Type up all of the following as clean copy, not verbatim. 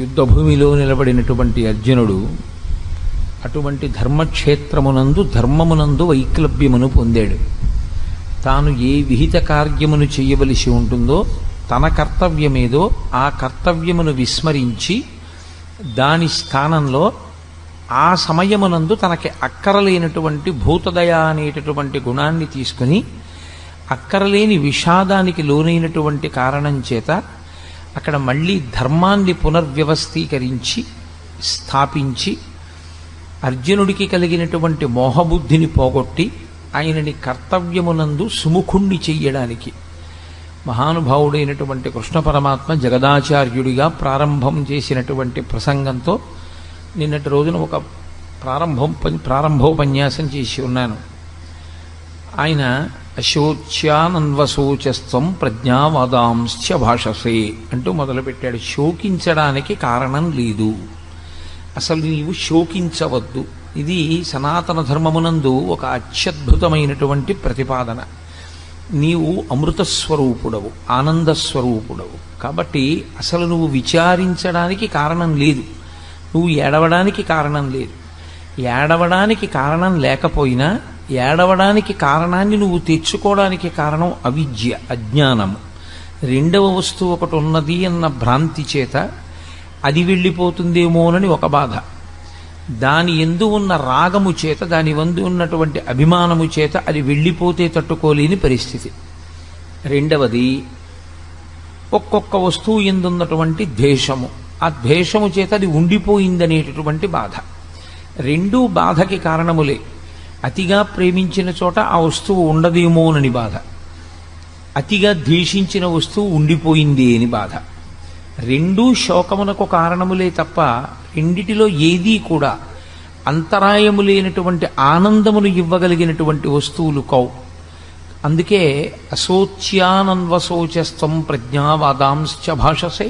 యుద్ధభూమిలో నిలబడినటువంటి అర్జునుడు అటువంటి ధర్మక్షేత్రమునందు ధర్మమునందు వైక్లభ్యమును పొందాడు. తాను ఏ విహిత కార్యమును చేయవలసి ఉంటుందో, తన కర్తవ్యమేదో ఆ కర్తవ్యమును విస్మరించి దాని స్థానంలో ఆ సమయమునందు తనకి అక్కరలేనటువంటి భూతదయ అనేటటువంటి గుణాన్ని తీసుకుని అక్కరలేని విషాదానికి లోనైనటువంటి కారణం చేత అక్కడ మళ్ళీ ధర్మాన్ని పునర్వ్యవస్థీకరించి స్థాపించి అర్జునుడికి కలిగినటువంటి మోహబుద్ధిని పోగొట్టి ఆయనని కర్తవ్యమునందు సుముఖుణ్ణి చెయ్యడానికి మహానుభావుడైనటువంటి కృష్ణ పరమాత్మ జగదాచార్యుడిగా ప్రారంభం చేసినటువంటి ప్రసంగంతో నిన్నటి రోజున ఒక ప్రారంభోపన్యాసం చేసి ఉన్నాను. ఆయన అశోచ్యానన్వశోచస్వం ప్రజ్ఞావాదాంశ్చ భాషసే అంటూ మొదలుపెట్టాడు. శోకించడానికి కారణం లేదు, అసలు నీవు శోకించవద్దు. ఇది సనాతన ధర్మమునందు ఒక అత్యద్భుతమైనటువంటి ప్రతిపాదన. నీవు అమృతస్వరూపుడవు, ఆనందస్వరూపుడవు, కాబట్టి అసలు నువ్వు విచారించడానికి కారణం లేదు, నువ్వు ఏడవడానికి కారణం లేదు. ఏడవడానికి కారణం లేకపోయినా ఏడవడానికి కారణాన్ని నువ్వు తెచ్చుకోవడానికి కారణం అవిద్య, అజ్ఞానము. రెండవ వస్తువు ఒకటి ఉన్నది అన్న భ్రాంతి చేత అది వెళ్ళిపోతుందేమోనని ఒక బాధ, దాని యందు ఉన్న రాగము చేత, దాని యందు ఉన్నటువంటి అభిమానము చేత అది వెళ్ళిపోతే తట్టుకోలేని పరిస్థితి. రెండవది ఒక్కొక్క వస్తువు ఎందున్నటువంటి ద్వేషము, ఆ ద్వేషము చేత అది ఉండిపోయిందనేటటువంటి బాధ. రెండూ బాధకి కారణములే. అతిగా ప్రేమించిన చోట ఆ వస్తువు ఉండదేమోనని బాధ, అతిగా ద్వేషించిన వస్తువు ఉండిపోయింది అని బాధ. రెండూ శోకమునకు కారణములే తప్ప రెండిటిలో ఏదీ కూడా అంతరాయము లేనటువంటి ఆనందమును ఇవ్వగలిగినటువంటి వస్తువులు కౌ. అందుకే అశోచ్యానన్వశోచస్వం ప్రజ్ఞావాదాంశ్చ భాషసే.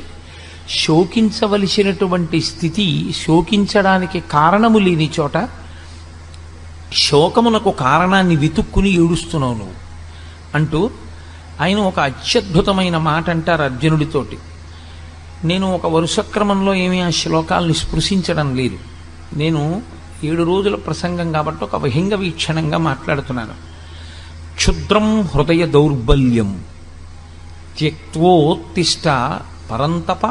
శోకించవలసినటువంటి స్థితి, శోకించడానికి కారణము లేని చోట శోకమునకు కారణాన్ని వెతుక్కుని ఏడుస్తున్నావు నువ్వు అంటూ ఆయన ఒక అత్యద్భుతమైన మాట అంటారు అర్జునుడితోటి. నేను ఒక వరుసక్రమంలో ఏమీ ఆ శ్లోకాలని స్పృశించడం లేదు. నేను 7 రోజుల ప్రసంగం కాబట్టి ఒక విహంగ వీక్షణంగా మాట్లాడుతున్నాను. క్షుద్రం హృదయ దౌర్బల్యం త్యక్తోత్తిష్ట పరంతప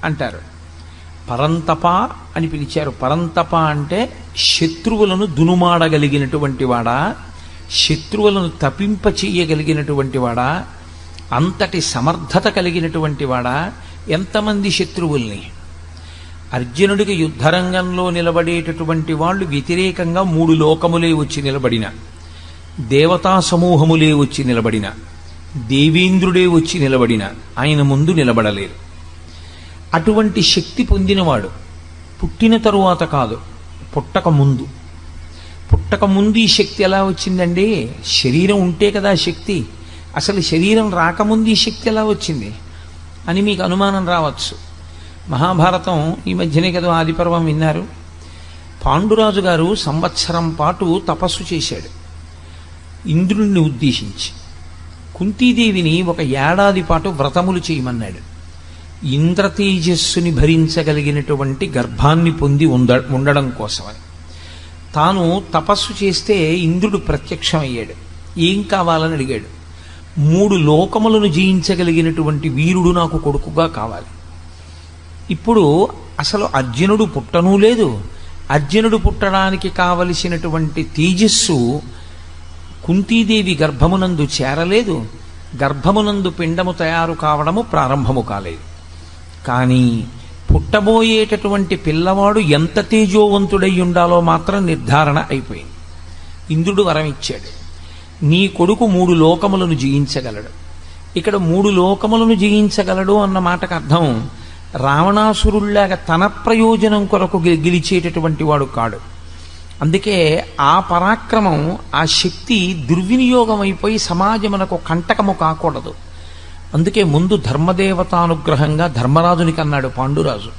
అంటారు. పరంతప అని పిలిచారు. పరంతప అంటే శత్రువులను దునుమాడగలిగినటువంటి వాడా, శత్రువులను తపింప చెయ్యగలిగినటువంటి వాడా, అంతటి సమర్థత కలిగినటువంటి వాడా. ఎంతమంది శత్రువుల్ని! అర్జునుడికి యుద్ధరంగంలో నిలబడేటటువంటి వాళ్ళు వ్యతిరేకంగా 3 లోకములే వచ్చి నిలబడిన, దేవతా సమూహములే వచ్చి నిలబడిన, దేవేంద్రుడే వచ్చి నిలబడిన ఆయన ముందు నిలబడలేరు. అటువంటి శక్తి పొందినవాడు పుట్టిన తరువాత కాదు, పుట్టక ముందు. పుట్టక ముందు ఈ శక్తి ఎలా వచ్చిందండి? శరీరం ఉంటే కదా శక్తి. అసలు శరీరం రాకముందు ఈ శక్తి ఎలా వచ్చింది అని మీకు అనుమానం రావచ్చు. మహాభారతం ఈ మధ్యనే కదా ఆదిపర్వం విన్నారు. పాండురాజు గారు సంవత్సరం పాటు తపస్సు చేశాడు ఇంద్రుణ్ణి ఉద్దేశించి. కుంతీదేవిని ఒక ఏడాది పాటు వ్రతములు చేయమన్నాడు. ఇంద్రతేజస్సుని భరించగలిగినటువంటి గర్భాన్ని పొంది ఉండడం కోసమని. తాను తపస్సు చేస్తే ఇంద్రుడు ప్రత్యక్షమయ్యాడు. ఏం కావాలని అడిగాడు. 3 లోకములను జయించగలిగినటువంటి వీరుడు నాకు కొడుకుగా కావాలి. ఇప్పుడు అసలు అర్జునుడు పుట్టనూ లేదు, అర్జునుడు పుట్టడానికి కావలసినటువంటి తేజస్సు కుంతీదేవి గర్భమునందు చేరలేదు, గర్భమునందు పిండము తయారు కావడము ప్రారంభము కాలేదు. కానీ పుట్టబోయేటటువంటి పిల్లవాడు ఎంత తేజోవంతుడై ఉండాలో మాత్రం నిర్ధారణ అయిపోయింది. ఇంద్రుడు వరం ఇచ్చాడు, నీ కొడుకు 3 లోకములను జయించగలడు. ఇక్కడ 3 లోకములను జయించగలడు అన్న మాటకు అర్థం రావణాసురుల్లాగా తన ప్రయోజనం కొరకు గెలిచేటటువంటి వాడు కాడు. అందుకే ఆ పరాక్రమం, ఆ శక్తి దుర్వినియోగం అయిపోయి సమాజమునకు కంటకము కాకూడదు. అందుకే ముందు ధర్మదేవతానుగ్రహంగా ధర్మరాజునికి అన్నాడు పాండురాజు.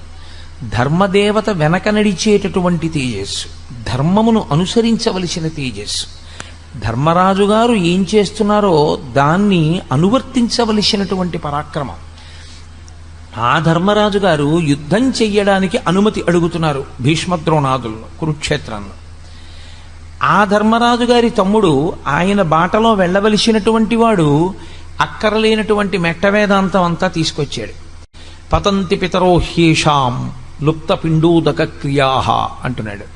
ధర్మదేవత వెనక నడిచేటటువంటి తేజస్సు, ధర్మమును అనుసరించవలసిన తేజస్సు. ధర్మరాజు గారు ఏం చేస్తున్నారో దాన్ని అనువర్తించవలసినటువంటి పరాక్రమం. ఆ ధర్మరాజు గారు యుద్ధం చెయ్యడానికి అనుమతి అడుగుతున్నారు భీష్మద్రోణాదులను కురుక్షేత్రంలో. ఆ ధర్మరాజు గారి తమ్ముడు ఆయన బాటలో వెళ్ళవలసినటువంటి వాడు అక్కరలేనటువంటి మెట్ట వేదాంతం అంతా తీసుకొచ్చాడు. పతంతి పితరో హ్యేషాం లుప్త పిండూదక క్రియాహ అంటున్నాడు.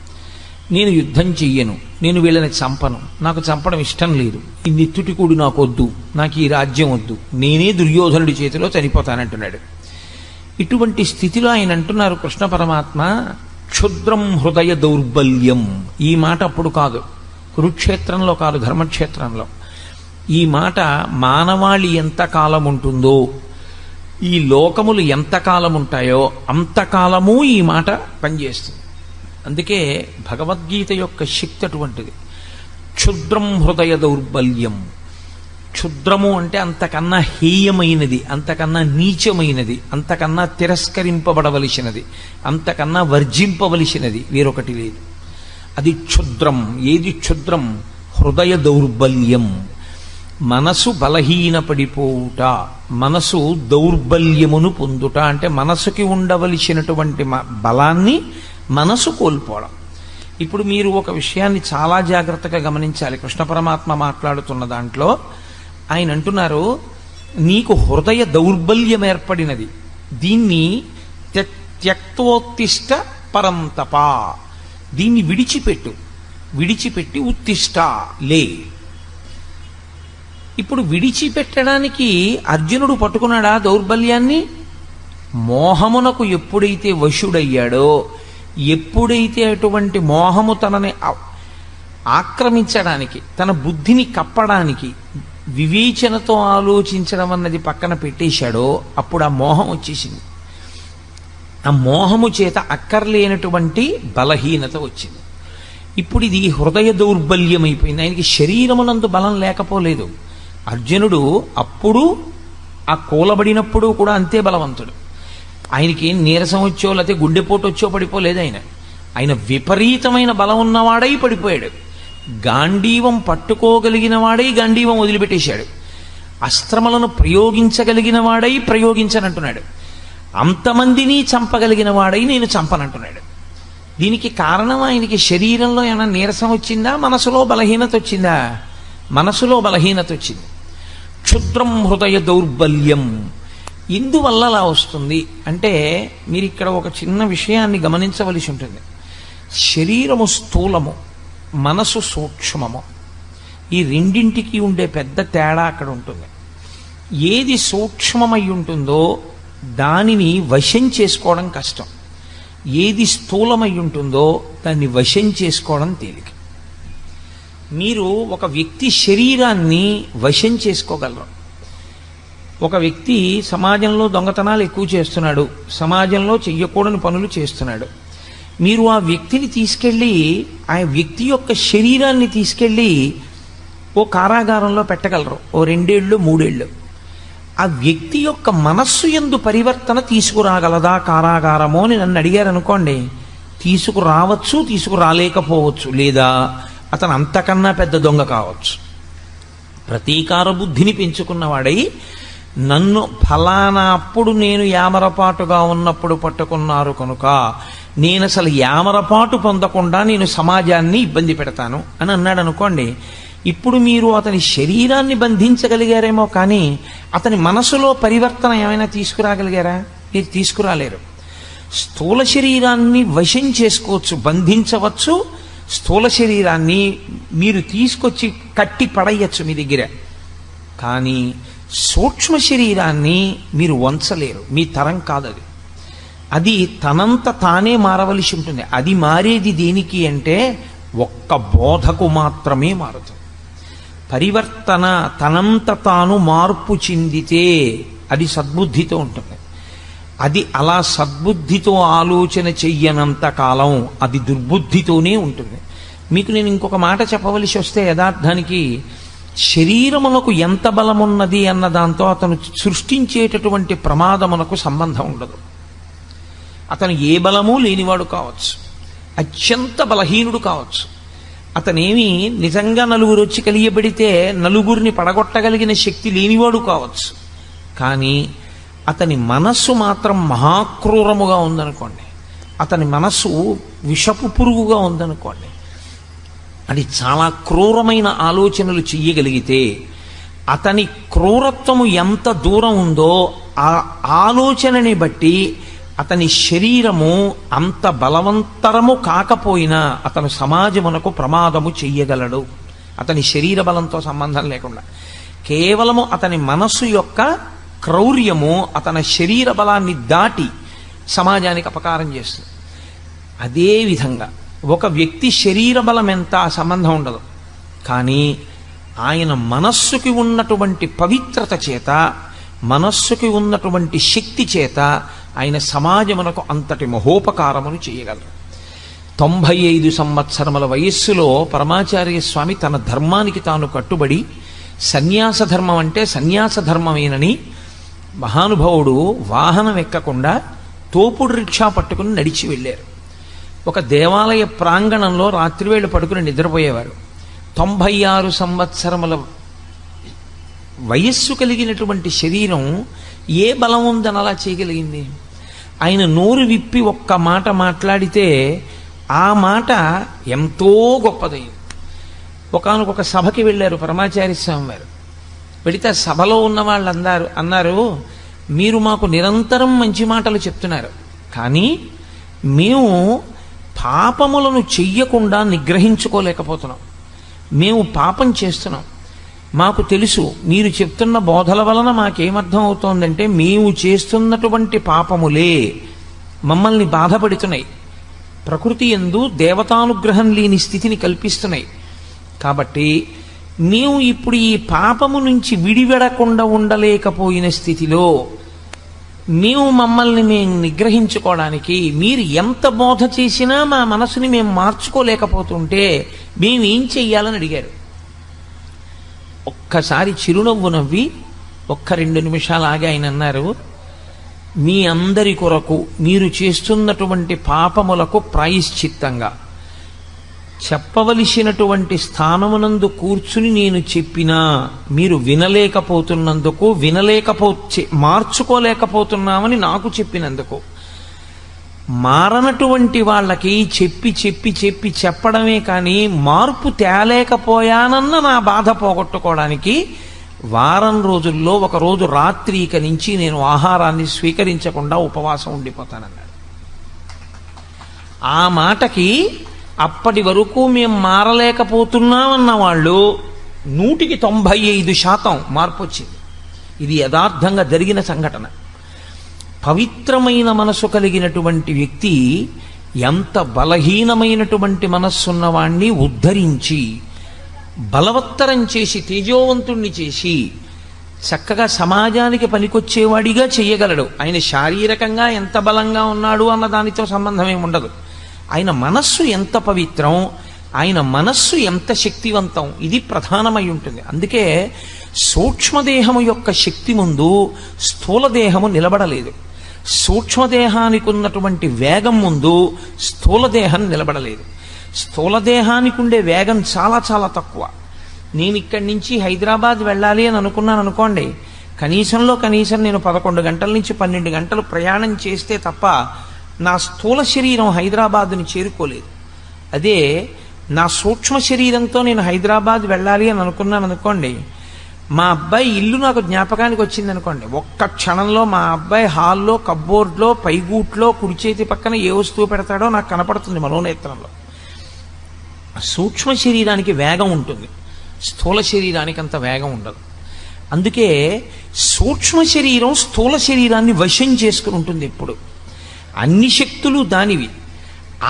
నేను యుద్ధం చెయ్యను, నేను వీళ్ళని చంపను, నాకు చంపడం ఇష్టం లేదు, ఈ నిత్తుటికూడు నాకు వద్దు, నాకు ఈ రాజ్యం వద్దు, నేనే దుర్యోధనుడి చేతిలో చనిపోతానంటున్నాడు. ఇటువంటి స్థితిలో ఆయన అంటున్నారు కృష్ణ పరమాత్మ, క్షుద్రం హృదయ దౌర్బల్యం. ఈ మాట అప్పుడు కాదు, కురుక్షేత్రంలో కాదు, ధర్మక్షేత్రంలో. ఈ మాట మానవాళి ఎంతకాలం ఉంటుందో, ఈ లోకములు ఎంతకాలం ఉంటాయో అంతకాలము ఈ మాట పనిచేస్తుంది. అందుకే భగవద్గీత యొక్క శక్తి అటువంటిది. క్షుద్రం హృదయ దౌర్బల్యం. క్షుద్రము అంటే అంతకన్నా హేయమైనది, అంతకన్నా నీచమైనది, అంతకన్నా తిరస్కరింపబడవలసినది, అంతకన్నా వర్జింపవలసినది వేరొకటి లేదు. అది క్షుద్రం. ఏది క్షుద్రం? హృదయ దౌర్బల్యం. మనసు బలహీనపడిపోవుట, మనసు దౌర్బల్యమును పొందుట అంటే మనసుకి ఉండవలసినటువంటి బలాన్ని మనసు కోల్పోవడం. ఇప్పుడు మీరు ఒక విషయాన్ని చాలా జాగ్రత్తగా గమనించాలి. కృష్ణ పరమాత్మ మాట్లాడుతున్న దాంట్లో ఆయన అంటున్నారు, నీకు హృదయ దౌర్బల్యం ఏర్పడినది, దీన్ని త్యక్తోత్తిష్ట పరంతప, దీన్ని విడిచిపెట్టి ఉత్తిష్ట లే. ఇప్పుడు విడిచిపెట్టడానికి అర్జునుడు పట్టుకున్నాడా దౌర్బల్యాన్ని? మోహమునకు ఎప్పుడైతే వశుడయ్యాడో, ఎప్పుడైతే అటువంటి మోహము తనని ఆక్రమించడానికి, తన బుద్ధిని కప్పడానికి, వివేచనతో ఆలోచించడం అన్నది పక్కన పెట్టేశాడో అప్పుడు ఆ మోహం వచ్చేసింది. ఆ మోహము చేత అక్కర్లేనటువంటి బలహీనత వచ్చింది. ఇప్పుడు ఇది హృదయ దౌర్బల్యం అయిపోయింది. ఆయనకి శరీరమునందు బలం లేకపోలేదు. అర్జునుడు అప్పుడు ఆ కూలబడినప్పుడు కూడా అంతే బలవంతుడు. ఆయనకి ఏం నీరసం వచ్చో లేకపోతే గుండెపోటు వచ్చో పడిపోలేదు. ఆయన విపరీతమైన బలం ఉన్నవాడై పడిపోయాడు. గాంధీవం పట్టుకోగలిగిన వాడై గాంధీవం వదిలిపెట్టేశాడు. అస్త్రములను ప్రయోగించగలిగిన వాడై ప్రయోగించనంటున్నాడు. అంతమందిని చంపగలిగిన వాడై నేను చంపనంటున్నాడు. దీనికి కారణం ఆయనకి శరీరంలో ఏమైనా నీరసం వచ్చిందా, మనసులో బలహీనత వచ్చిందా? మనసులో బలహీనత వచ్చింది. క్షుద్రం హృదయ దౌర్బల్యం. ఎందువల్ల అలా వస్తుంది అంటే మీరు ఇక్కడ ఒక చిన్న విషయాన్ని గమనించవలసి ఉంటుంది. శరీరము స్థూలము, మనసు సూక్ష్మము. ఈ రెండింటికి ఉండే పెద్ద తేడా అక్కడ ఉంటుంది. ఏది సూక్ష్మమై ఉంటుందో దానిని వశం చేసుకోవడం కష్టం, ఏది స్థూలమై ఉంటుందో దాన్ని వశం చేసుకోవడం తేలిక. మీరు ఒక వ్యక్తి శరీరాన్ని వశం చేసుకోగలరు. ఒక వ్యక్తి సమాజంలో దొంగతనాలు ఎక్కువ చేస్తున్నాడు, సమాజంలో చెయ్యకూడని పనులు చేస్తున్నాడు. మీరు ఆ వ్యక్తిని తీసుకెళ్ళి, ఆ వ్యక్తి యొక్క శరీరాన్ని తీసుకెళ్ళి ఓ కారాగారంలో పెట్టగలరు, ఓ 2 ఏళ్ళు 3 ఏళ్ళు. ఆ వ్యక్తి యొక్క మనస్సు యందు పరివర్తన తీసుకురాగలదా కారాగారమో అని నన్ను అడిగారు అనుకోండి, తీసుకురావచ్చు, తీసుకురాలేకపోవచ్చు. లేదా అతను అంతకన్నా పెద్ద దొంగ కావచ్చు. ప్రతీకార బుద్ధిని పెంచుకున్నవాడై నన్ను ఫలానా అప్పుడు నేను యామరపాటుగా ఉన్నప్పుడు పట్టుకున్నారు కనుక నేను అసలు యామరపాటు పొందకుండా నేను సమాజాన్ని ఇబ్బంది పెడతాను అని అన్నాడు అనుకోండి. ఇప్పుడు మీరు అతని శరీరాన్ని బంధించగలిగారేమో కానీ అతని మనసులో పరివర్తన ఏమైనా తీసుకురాగలిగారా? మీరు తీసుకురాలేరు. స్థూల శరీరాన్ని వశం చేసుకోవచ్చు, బంధించవచ్చు. స్థూల శరీరాన్ని మీరు తీసుకొచ్చి కట్టి పడేయచ్చు మీ దగ్గర. కానీ సూక్ష్మ శరీరాన్ని మీరు వంచలేరు, మీ తరం కాదు అది. అది తనంత తానే మారవలసి ఉంటుంది. అది మారేది దేనికి అంటే ఒక్క బోధకు మాత్రమే మారుతుంది. పరివర్తన తనంత తాను మార్పు చెందితే అది సద్బుద్ధితో ఉంటుంది. అది అలా సద్బుద్ధితో ఆలోచన చెయ్యనంత కాలం అది దుర్బుద్ధితోనే ఉంటుంది. మీకు నేను ఇంకొక మాట చెప్పవలసి వస్తే, యథార్థానికి శరీరమునకు ఎంత బలమున్నది అన్న దాంతో అతను సృష్టించేటటువంటి ప్రమాదమునకు సంబంధం ఉండదు. అతను ఏ బలము లేనివాడు కావచ్చు, అత్యంత బలహీనుడు కావచ్చు. అతనేమి నిజంగా నలుగురు వచ్చి కలియబడితే నలుగురిని పడగొట్టగలిగిన శక్తి లేనివాడు కావచ్చు. కానీ అతని మనస్సు మాత్రం మహాక్రూరముగా ఉందనుకోండి, అతని మనస్సు విషపు పురుగుగా ఉందనుకోండి, అది చాలా క్రూరమైన ఆలోచనలు చెయ్యగలిగితే అతని క్రూరత్వము ఎంత దూరం ఉందో ఆ ఆలోచనని బట్టి అతని శరీరము అంత బలవంతరము కాకపోయినా అతను సమాజమునకు ప్రమాదము చెయ్యగలడు. అతని శరీర బలంతో సంబంధం లేకుండా కేవలము అతని మనస్సు యొక్క క్రౌర్యము అతని శరీర బలాన్ని దాటి సమాజానికి అపకారం చేస్తుంది. అదేవిధంగా ఒక వ్యక్తి శరీర బలం ఎంత సంబంధం ఉండదు, కానీ ఆయన మనస్సుకి ఉన్నటువంటి పవిత్రత చేత, మనస్సుకి ఉన్నటువంటి శక్తి చేత ఆయన సమాజమునకు అంతటి మహోపకారమును చేయగలరు. 95 సంవత్సరముల వయస్సులో పరమాచార్య స్వామి తన ధర్మానికి తాను కట్టుబడి సన్యాస ధర్మం అంటే సన్యాస ధర్మమేనని మహానుభావుడు వాహనం ఎక్కకుండా తోపుడు రిక్షా పట్టుకుని నడిచి వెళ్ళారు. ఒక దేవాలయ ప్రాంగణంలో రాత్రివేళ పడుకుని నిద్రపోయేవారు. 96 సంవత్సరముల వయస్సు కలిగినటువంటి శరీరం ఏ బలం ఉందని అలా చేయగలిగింది? ఆయన నోరు విప్పి ఒక్క మాట మాట్లాడితే ఆ మాట ఎంతో గొప్పదైంది. ఒకానొక సభకి వెళ్ళారు పరమాచార్య స్వామి వారు. వెళితే సభలో ఉన్న వాళ్ళు అన్నారు, మీరు మాకు నిరంతరం మంచి మాటలు చెప్తున్నారు, కానీ మేము పాపములను చెయ్యకుండా నిగ్రహించుకోలేకపోతున్నాం. మేము పాపం చేస్తున్నాం. మాకు తెలుసు మీరు చెప్తున్న బోధల వలన మాకేమర్థం అవుతోందంటే మేము చేస్తున్నటువంటి పాపములే మమ్మల్ని బాధపడుతున్నాయి, ప్రకృతి యందు దేవతానుగ్రహం లేని స్థితిని కల్పిస్తున్నాయి. కాబట్టి మేము ఇప్పుడు ఈ పాపము నుంచి విడివెడకుండా ఉండలేకపోయిన స్థితిలో మమ్మల్ని మేము నిగ్రహించుకోవడానికి మీరు ఎంత బోధ చేసినా మా మనసుని మేము మార్చుకోలేకపోతుంటే మేమేం చెయ్యాలని అడిగారు. ఒక్కసారి చిరునవ్వు నవ్వి 1-2 నిమిషాలు ఆగి ఆయన అన్నారు, మీ అందరి కొరకు మీరు చేస్తున్నటువంటి పాపములకు ప్రాయశ్చిత్తంగా చెప్పవలసినటువంటి స్థానమునందు కూర్చుని నేను చెప్పినా మీరు వినలేకపోతున్నందుకు, మార్చుకోలేకపోతున్నామని నాకు చెప్పినందుకు, మారనటువంటి వాళ్ళకి చెప్పడమే కానీ మార్పు తేలేకపోయానన్న నా బాధ పోగొట్టుకోవడానికి వారం రోజుల్లో ఒక రోజు రాత్రికి నుంచి నేను ఆహారాన్ని స్వీకరించకుండా ఉపవాసం ఉండిపోతానన్నాడు. ఆ మాటకి అప్పటి వరకు మేము మారలేకపోతున్నామన్న వాళ్ళు 195% మార్పు వచ్చింది. ఇది యథార్థంగా జరిగిన సంఘటన. పవిత్రమైన మనసు కలిగిన వ్యక్తి ఎంత బలహీనమైనటువంటి మనస్సున్నవాణ్ణి ఉద్ధరించి బలవత్తరం చేసి తేజోవంతుణ్ణి చేసి చక్కగా సమాజానికి పనికొచ్చేవాడిగా చెయ్యగలడు. ఆయన శారీరకంగా ఎంత బలంగా ఉన్నాడు అన్న దానితో సంబంధం ఏమి ఉండదు. ఆయన మనస్సు ఎంత పవిత్రం, ఆయన మనస్సు ఎంత శక్తివంతం, ఇది ప్రధానమై ఉంటుంది. అందుకే సూక్ష్మదేహము యొక్క శక్తి ముందు స్థూలదేహము నిలబడలేదు. సూక్ష్మదేహానికి ఉన్నటువంటి వేగం ముందు స్థూలదేహం నిలబడలేదు. స్థూలదేహానికి ఉండే వేగం చాలా చాలా తక్కువ. నేను ఇక్కడి నుంచి హైదరాబాద్ వెళ్ళాలి అని అనుకున్నాను అనుకోండి, కనీసంలో కనీసం నేను 11 గంటల నుంచి 12 గంటలు ప్రయాణం చేస్తే తప్ప నా స్థూల శరీరం హైదరాబాద్ని చేరుకోలేదు. అదే నా సూక్ష్మ శరీరంతో నేను హైదరాబాద్ వెళ్ళాలి అని అనుకున్నాను అనుకోండి, మా అబ్బాయి ఇల్లు నాకు జ్ఞాపకానికి వచ్చింది అనుకోండి, ఒక్క క్షణంలో మా అబ్బాయి హాల్లో, కబ్బోర్డ్లో, పైగూట్లో, కుడి చేతి పక్కన ఏ వస్తువు పెడతాడో నాకు కనపడుతుంది మనోనేత్రంలో. సూక్ష్మ శరీరానికి వేగం ఉంటుంది, స్థూల శరీరానికి అంత వేగం ఉండదు. అందుకే సూక్ష్మ శరీరం స్థూల శరీరాన్ని వశం చేసుకుని ఉంటుంది ఎప్పుడు. అన్ని శక్తులు దానివి.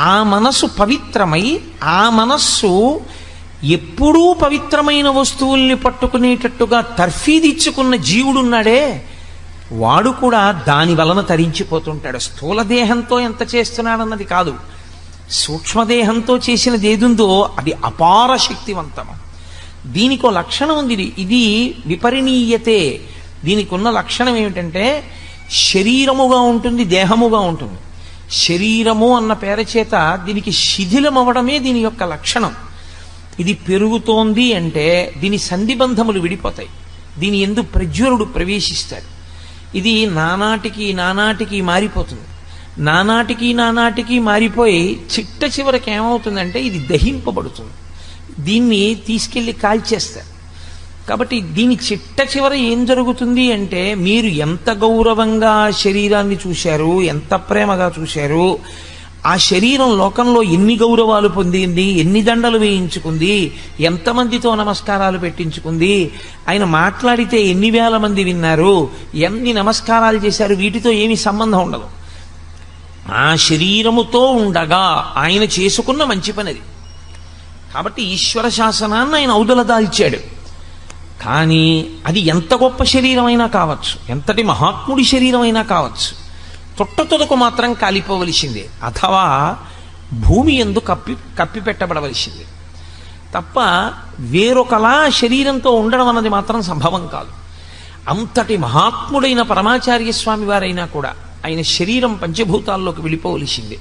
ఆ మనసు పవిత్రమై, ఆ మనస్సు ఎప్పుడూ పవిత్రమైన వస్తువుల్ని పట్టుకునేటట్టుగా తర్ఫీదిచ్చుకున్న జీవుడున్నాడే, వాడు కూడా దాని వలన తరించిపోతుంటాడు. స్థూలదేహంతో ఎంత చేస్తున్నాడన్నది కాదు, సూక్ష్మదేహంతో చేసినది ఏదుందో అది అపార శక్తివంతము. దీనికో లక్షణం ఉంది, ఇది విపరిణీయతే. దీనికి ఉన్న లక్షణం ఏమిటంటే శరీరముగా ఉంటుంది, దేహముగా ఉంటుంది. శరీరము అన్న పేర చేత దీనికి శిథిలం అవ్వడమే దీని యొక్క లక్షణం. ఇది పెరుగుతోంది అంటే దీని సంధిబంధములు విడిపోతాయి, దీని యందు ప్రజ్వరుడు ప్రవేశిస్తాడు. ఇది నానాటికి నానాటికి మారిపోతుంది. నానాటికి నానాటికి మారిపోయి చిట్ట చివరికి ఏమవుతుందంటే ఇది దహింపబడుతుంది. దీన్ని తీసుకెళ్ళి కాల్చేస్తారు. కాబట్టి దీని చిట్ట చివర ఏం జరుగుతుంది అంటే, మీరు ఎంత గౌరవంగా శరీరాన్ని చూశారు, ఎంత ప్రేమగా చూశారు, ఆ శరీరం లోకంలో ఎన్ని గౌరవాలు పొందింది, ఎన్ని దండలు వేయించుకుంది, ఎంతమందితో నమస్కారాలు పెట్టించుకుంది, ఆయన మాట్లాడితే ఎన్ని వేల మంది విన్నారు, ఎన్ని నమస్కారాలు చేశారు, వీటితో ఏమీ సంబంధం ఉండదు. ఆ శరీరముతో ఉండగా ఆయన చేసుకున్న మంచి పనిది. కాబట్టి ఈశ్వర శాసనాన్ని ఆయన ఔదల దాల్చాడు. కానీ అది ఎంత గొప్ప శరీరమైనా కావచ్చు, ఎంతటి మహాత్ముడి శరీరమైనా కావచ్చు, తొట్టతొదకు మాత్రం కాలిపోవలసిందే, అథవా భూమి యందు కప్పిపెట్టబడవలసిందే తప్ప వేరొకలా శరీరంతో ఉండడం అన్నది మాత్రం సంభవం కాదు. అంతటి మహాత్ముడైన పరమాచార్య స్వామి వారైనా కూడా ఆయన శరీరం పంచభూతాల్లోకి వెళ్ళిపోవలసిందే.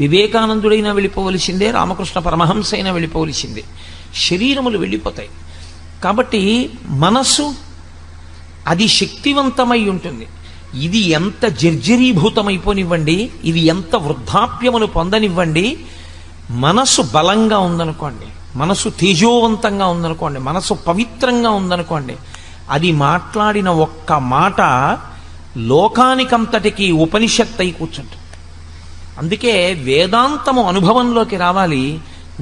వివేకానందుడైనా వెళ్ళిపోవలసిందే, రామకృష్ణ పరమహంస అయినా వెళ్ళిపోవలసిందే. శరీరములు వెళ్ళిపోతాయి. కాబట్టి మనస్సు అది శక్తివంతమై ఉంటుంది. ఇది ఎంత జర్జరీభూతమైపోనివ్వండి, ఇది ఎంత వృద్ధాప్యమును పొందనివ్వండి, మనస్సు బలంగా ఉందనుకోండి, మనస్సు తేజోవంతంగా ఉందనుకోండి, మనస్సు పవిత్రంగా ఉందనుకోండి, అది మాట్లాడిన ఒక్క మాట లోకానికంతటికి ఉపనిషత్తు అయి కూర్చుంటుంది. అందుకే వేదాంతము అనుభవంలోకి రావాలి.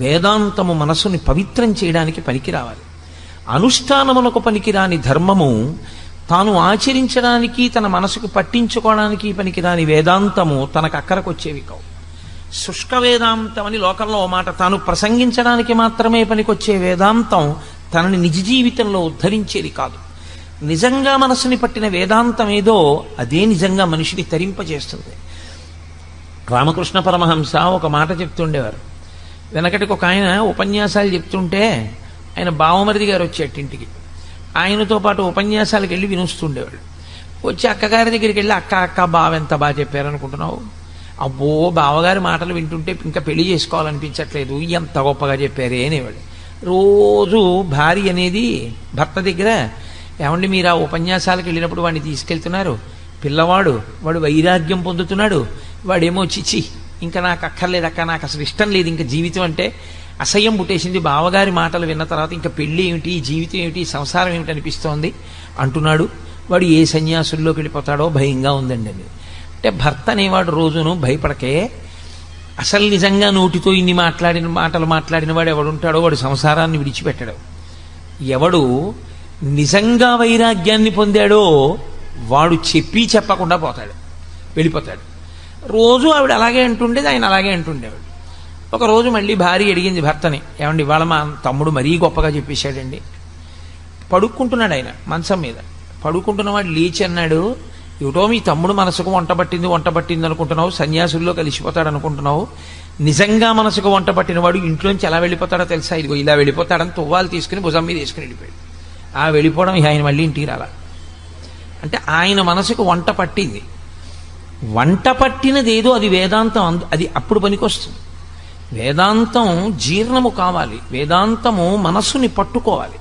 వేదాంతము మనస్సుని పవిత్రం చేయడానికి పనికి రావాలి. అనుష్ఠానమునకు పనికిరాని ధర్మము తాను ఆచరించడానికి, తన మనసుకు పట్టించుకోవడానికి పనికిరాని వేదాంతము తనకు అక్కరకొచ్చేవి కావు. శుష్క వేదాంతం అని లోకంలో ఓ మాట, తాను ప్రసంగించడానికి మాత్రమే పనికొచ్చే వేదాంతం తనని నిజ జీవితంలో ఉద్ధరించేది కాదు. నిజంగా మనసుని పట్టిన వేదాంతం ఏదో అదే నిజంగా మనిషిని తరింపజేస్తుంది. రామకృష్ణ పరమహంస ఒక మాట చెప్తుండేవారు. వెనకటికి ఒక ఆయన ఉపన్యాసాలు చెప్తుంటే ఆయన బావమరిది గారు వచ్చేట ఇంటికి, ఆయనతో పాటు ఉపన్యాసాలకు వెళ్ళి వినుస్తుండేవాడు. వచ్చి అక్కగారి దగ్గరికి వెళ్ళి, అక్క అక్క బావ ఎంత బాగా చెప్పారనుకుంటున్నావు, అబ్బో బావగారి మాటలు వింటుంటే ఇంకా పెళ్లి చేసుకోవాలనిపించట్లేదు, ఎంత గొప్పగా చెప్పారే అనేవాడు. రోజు భార్య అనేది భర్త దగ్గర, ఏమండి మీరు ఆ ఉపన్యాసాలకు వెళ్ళినప్పుడు వాడిని తీసుకెళ్తున్నారు, పిల్లవాడు వాడు వైరాగ్యం పొందుతున్నాడు, వాడేమో చిచి ఇంకా నాకు అక్కర్లేదు అక్క, నాకు అసలు ఇష్టం లేదు ఇంకా జీవితం అంటే, అసహ్యం పుట్టేసింది, బావగారి మాటలు విన్న తర్వాత ఇంకా పెళ్ళి ఏమిటి, జీవితం ఏమిటి, సంసారం ఏమిటి అనిపిస్తోంది అంటున్నాడు, వాడు ఏ సన్యాసుల్లోకి వెళ్ళిపోతాడో భయంగా ఉందండి అని. అంటే భర్త అనేవాడు రోజును భయపడకే, అసలు నిజంగా నోటితో ఇన్ని మాటలు మాట్లాడిన వాడు ఎవడుంటాడో వాడు సంసారాన్ని విడిచిపెట్టడు. ఎవడు నిజంగా వైరాగ్యాన్ని పొందాడో వాడు చెప్పకుండా వెళ్ళిపోతాడు. రోజు ఆవిడ అలాగే అంటుండేది, ఆయన అలాగే అంటుండేవాడు. ఒకరోజు మళ్ళీ భార్య అడిగింది భర్తని, ఏమండి ఇవాళ మా తమ్ముడు మరీ గొప్పగా చెప్పేశాడండి. పడుకుంటున్నాడు ఆయన మంచం మీద, పడుకుంటున్నవాడు లేచి అన్నాడు, ఏటో మీ తమ్ముడు మనసుకు వంట పట్టింది అనుకుంటున్నావు, సన్యాసుల్లో కలిసిపోతాడు అనుకుంటున్నావు, నిజంగా మనసుకు వంట పట్టినవాడు ఇంట్లోంచి ఎలా వెళ్ళిపోతాడో తెలుసా, ఇదిగో ఇలా వెళ్ళిపోతాడని తువ్వాలు తీసుకుని భుజం మీద వేసుకుని వెళ్ళిపోయాడు. ఆ వెళ్ళిపోవడం ఆయన మళ్ళీ ఇంటికి రాలా. అంటే ఆయన మనసుకు వంట పట్టింది. వంట పట్టినది ఏదో అది వేదాంతం, అది అప్పుడు పనికొస్తుంది. వేదాంతం జీర్ణము కావాలి, వేదాంతము మనస్సుని పట్టుకోవాలి.